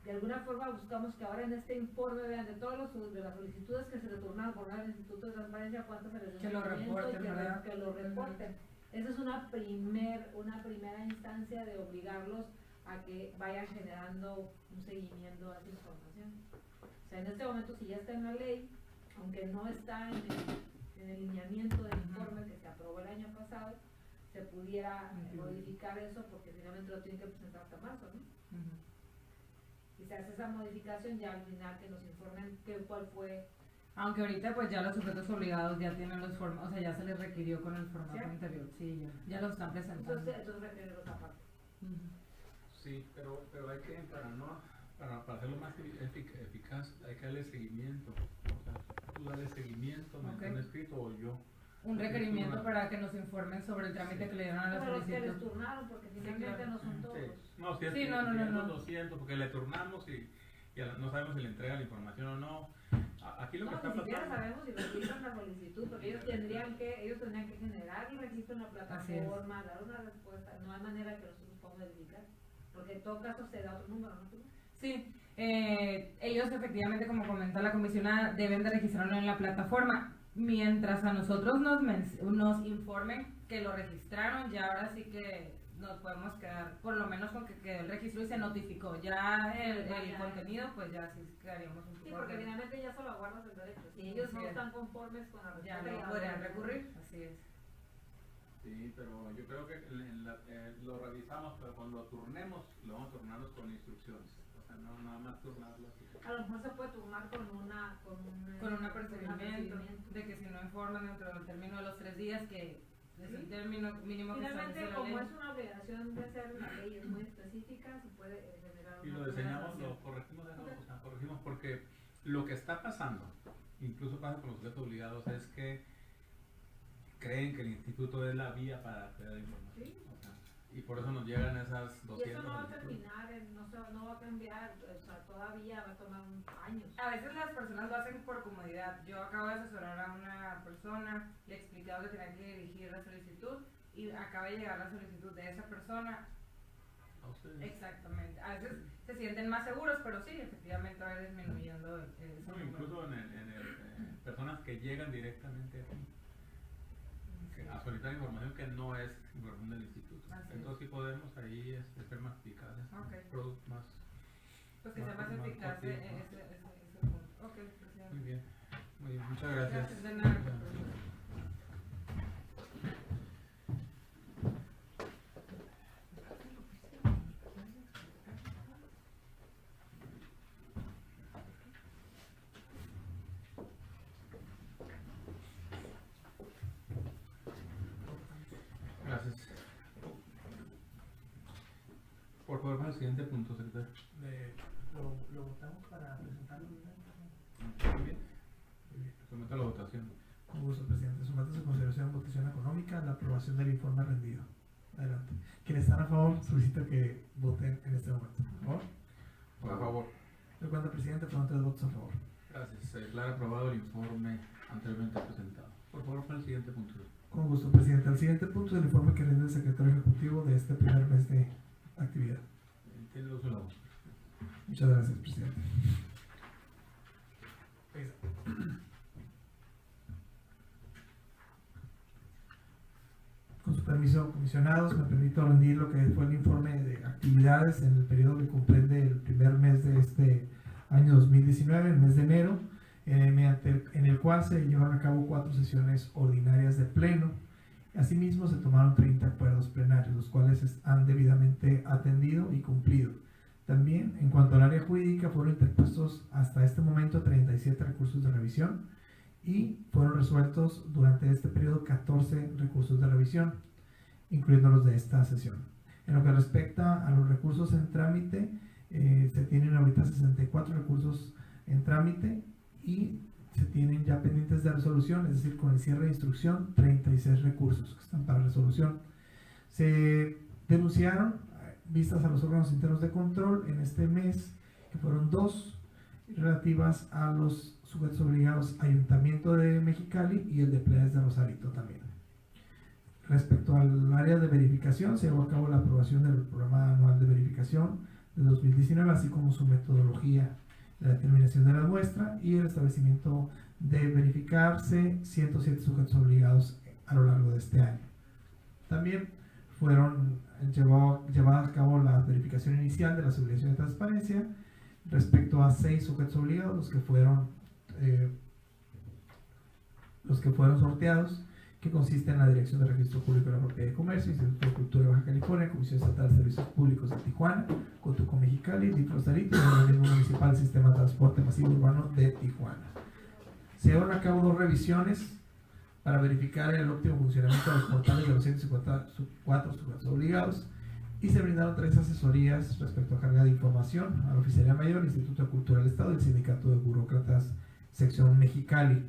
de alguna forma buscamos que ahora en este informe vean de todas las solicitudes que se le turnaron por el Instituto de Transparencia, cuántas se les dio, que lo reporten, ¿verdad? Que lo reporten. Esa es una primera instancia de obligarlos a que vayan generando un seguimiento a esa información. O sea, en este momento, si ya está en la ley, aunque no está en el lineamiento del informe que se aprobó el año pasado, se pudiera modificar eso, porque finalmente lo tienen que presentar hasta marzo, ¿no? Y se hace esa modificación ya al final que nos informen cuál fue. Aunque ahorita pues ya los sujetos obligados ya tienen los formatos, o sea, ya se les requirió con el formato ¿Sí? anterior, sí, ya los están presentando. Entonces requerirlos aparte. Sí, pero hay que, para hacerlo más eficaz, hay que darle seguimiento. O sea, tú dale seguimiento, me Ok. han escrito o yo. Un requerimiento para que nos informen sobre el trámite que le dieron a la Pero los que les solicitud. turnaron, porque finalmente claro. no son todos. Sí. No, si es Sí, que no, los 200, porque le turnamos y no sabemos si le entrega la información o no. Aquí lo que No, está ni siquiera pasando. sabemos si registran la solicitud, porque ellos tendrían que generar el registro en la plataforma, dar una respuesta. No hay manera que nosotros podamos verificar, porque en todo caso se da otro número, ¿no? Sí, ellos efectivamente, como comenta la comisionada, deben de registrarlo en la plataforma. Mientras a nosotros nos informen que lo registraron, ya ahora sí que nos podemos quedar, por lo menos con que quedó el registro y se notificó. Ya el contenido, pues ya sí quedaríamos un poco. Sí, porque finalmente ya solo guardas el derecho. Si ellos no están conformes con la ya respuesta, no podrían recurrir, así es. Sí, pero yo creo que lo revisamos, pero cuando lo turnemos, lo vamos turnando con instrucciones. O sea, no nada más turnarlo así. a lo mejor se puede turnar con un Apercibimiento de que si no informan dentro del término de los 3 días, que es el término mínimo que Finalmente, establece la como ley. es una obligación de hacer la ley, es muy específica, se puede generar Y una lo diseñamos, organización. lo corregimos de nuevo, o sea, corregimos porque lo que está pasando, incluso pasa con los sujetos obligados, es que creen que el instituto es la vía para acceder a la información. Sí. O sea, y por eso nos llegan esas 200. Y eso no va a solicitudes. terminar, no va a cambiar, o sea, todavía va a tomar años. A veces las personas lo hacen por comodidad. Yo acabo de asesorar a una persona, le he explicado que tenía que dirigir la solicitud y acaba de llegar la solicitud de esa persona. A ustedes. Exactamente. A veces se sienten más seguros, pero sí, efectivamente va a ir disminuyendo ese No, número. incluso personas que llegan directamente aquí, a solicitar información que no es información del instituto. Así es. Entonces sí podemos ahí ser más eficaces, Ok. productos más. Pues que sea más más eficaz fácil, ese ¿no? punto. Ok, gracias. Muy bien, muchas gracias. De nada. Gracias. Por favor, al siguiente punto, secretario. Lo votamos para presentarlo. Muy bien. Someto a la votación. Con gusto, presidente. Somete a su consideración votación económica la aprobación del informe rendido. Adelante. Quienes están a favor, solicito que voten en este momento. Por favor. Por favor. De cuenta, presidente, fueron 3 votos a favor. Gracias. Se declara aprobado el informe anteriormente presentado. Por favor, para el siguiente punto. Con gusto, presidente. El siguiente punto es el informe que rinde el secretario ejecutivo de este primer mes de actividad. Tiene el uso de la voz. Muchas gracias, presidente. Con su permiso, comisionados, me permito rendir lo que fue el informe de actividades en el periodo que comprende el primer mes de este año 2019, el mes de enero, en el cual se llevaron a cabo 4 sesiones ordinarias de pleno. Asimismo, se tomaron 30 acuerdos plenarios, los cuales han debidamente atendido y cumplido. También, en cuanto al área jurídica, fueron interpuestos hasta este momento 37 recursos de revisión y fueron resueltos durante este periodo 14 recursos de revisión, incluyendo los de esta sesión. En lo que respecta a los recursos en trámite, se tienen ahorita 64 recursos en trámite y se tienen ya pendientes de resolución, es decir, con el cierre de instrucción, 36 recursos que están para resolución. Se denunciaron, vistas a los órganos internos de control en este mes, que fueron 2 relativas a los sujetos obligados Ayuntamiento de Mexicali y el de Playas de Rosarito también. Respecto al área de verificación, se llevó a cabo la aprobación del programa anual de verificación de 2019, así como su metodología, la determinación de la muestra y el establecimiento de verificarse 107 sujetos obligados a lo largo de este año. También fueron llevadas a cabo la verificación inicial de las obligaciones de transparencia respecto a 6 sujetos obligados, los que fueron los que fueron sorteados, que consiste en la Dirección de Registro Público de la Propiedad y Comercio, Instituto de Cultura de Baja California, Comisión Estatal de Servicios Públicos de Tijuana, Cotuco Mexicali, Difrosarito y el Organismo Municipal del Sistema de Transporte Masivo Urbano de Tijuana. Se llevaron a cabo 2 revisiones para verificar el óptimo funcionamiento de los portales de los 154 sujetos obligados y se brindaron 3 asesorías respecto a carga de información a la Oficialía Mayor, Instituto de Cultura del Estado y el Sindicato de Burócratas Sección Mexicali.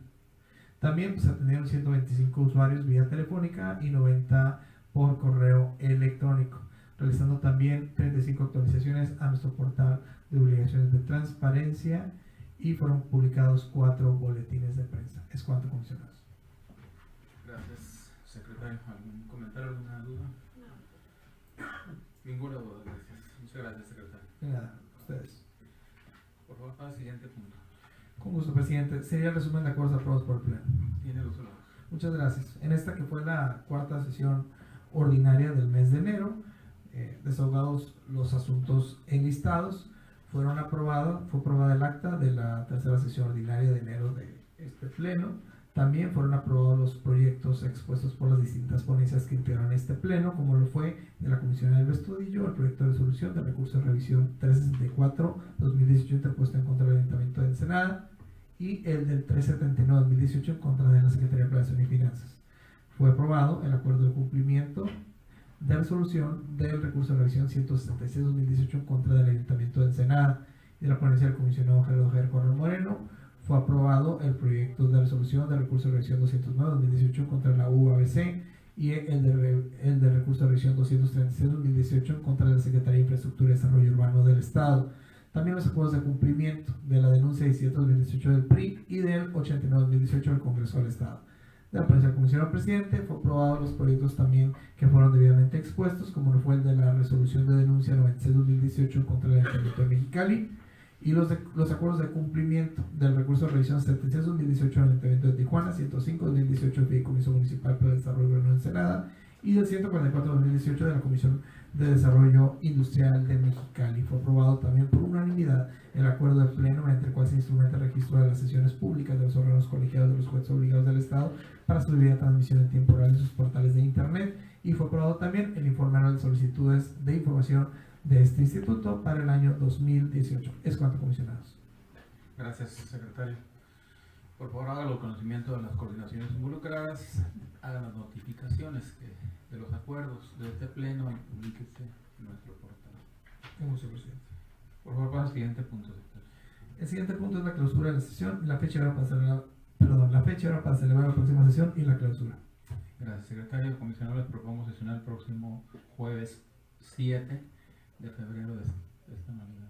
También se atendieron 125 usuarios vía telefónica y 90 por correo electrónico, realizando también 35 actualizaciones a nuestro portal de obligaciones de transparencia y fueron publicados 4 boletines de prensa. Es cuanto, comisionados. Gracias, secretario. ¿Algún comentario, alguna duda? No. Ninguna duda, gracias. Muchas gracias, secretario. De nada, ustedes. Por favor, para el siguiente punto. Con gusto, presidente. Sería el resumen de acuerdos aprobados por el Pleno. Tiene el uso de la voz. Muchas gracias. En esta que fue la 4ª sesión ordinaria del mes de enero, desahogados los asuntos enlistados, fue aprobada el acta de la 3ª sesión ordinaria de enero de este Pleno. También fueron aprobados los proyectos expuestos por las distintas ponencias que integran este Pleno, como lo fue de la Comisión del Estudillo, el proyecto de resolución del recurso de revisión 364-2018 interpuesto en contra del Ayuntamiento de Ensenada y el del 379-2018 en contra de la Secretaría de Planeación y Finanzas. Fue aprobado el acuerdo de cumplimiento de resolución del recurso de revisión 166-2018 en contra del Ayuntamiento de Ensenada y de la ponencia del comisionado Gerardo Javier Corral Moreno. Fue aprobado el proyecto de resolución del recurso de revisión 209-2018 contra la UABC y el de recurso de revisión 236-2018 en contra de la Secretaría de Infraestructura y Desarrollo Urbano del Estado. También los acuerdos de cumplimiento de la denuncia 17-2018 del PRI y del 89-2018 del Congreso del Estado. De la ponencia del comisionado presidente fue aprobado los proyectos también que fueron debidamente expuestos, como lo fue el de la resolución de denuncia 96-2018 en contra del Ayuntamiento de Mexicali, y los acuerdos de cumplimiento del recurso de revisión 76-2018 del Ayuntamiento de Tijuana, 105-2018 del Fideicomiso Municipal para el Desarrollo Urbano de Ensenada y del 144-2018 de la Comisión de Desarrollo Industrial de Mexicali. Fue aprobado también por unanimidad el acuerdo de Pleno mediante el cual se instrumenta el registro de las sesiones públicas de los órganos colegiados de los jueces obligados del Estado para su debida transmisión en tiempo real en sus portales de Internet, y fue aprobado también el informe anual de solicitudes de información de este instituto para el año 2018. Es cuanto, comisionados. Gracias, secretario. Por favor, haga los conocimientos de las coordinaciones involucradas, hagan las notificaciones de los acuerdos de este Pleno y publíquese en nuestro portal. Con gusto, presidente. Por favor, para el siguiente punto, secretario. El siguiente punto es la clausura de la sesión, la fecha era para celebrar la próxima sesión y la clausura. Gracias, secretario. Comisionado, les propongo sesionar el próximo jueves 7 de febrero de esta manera.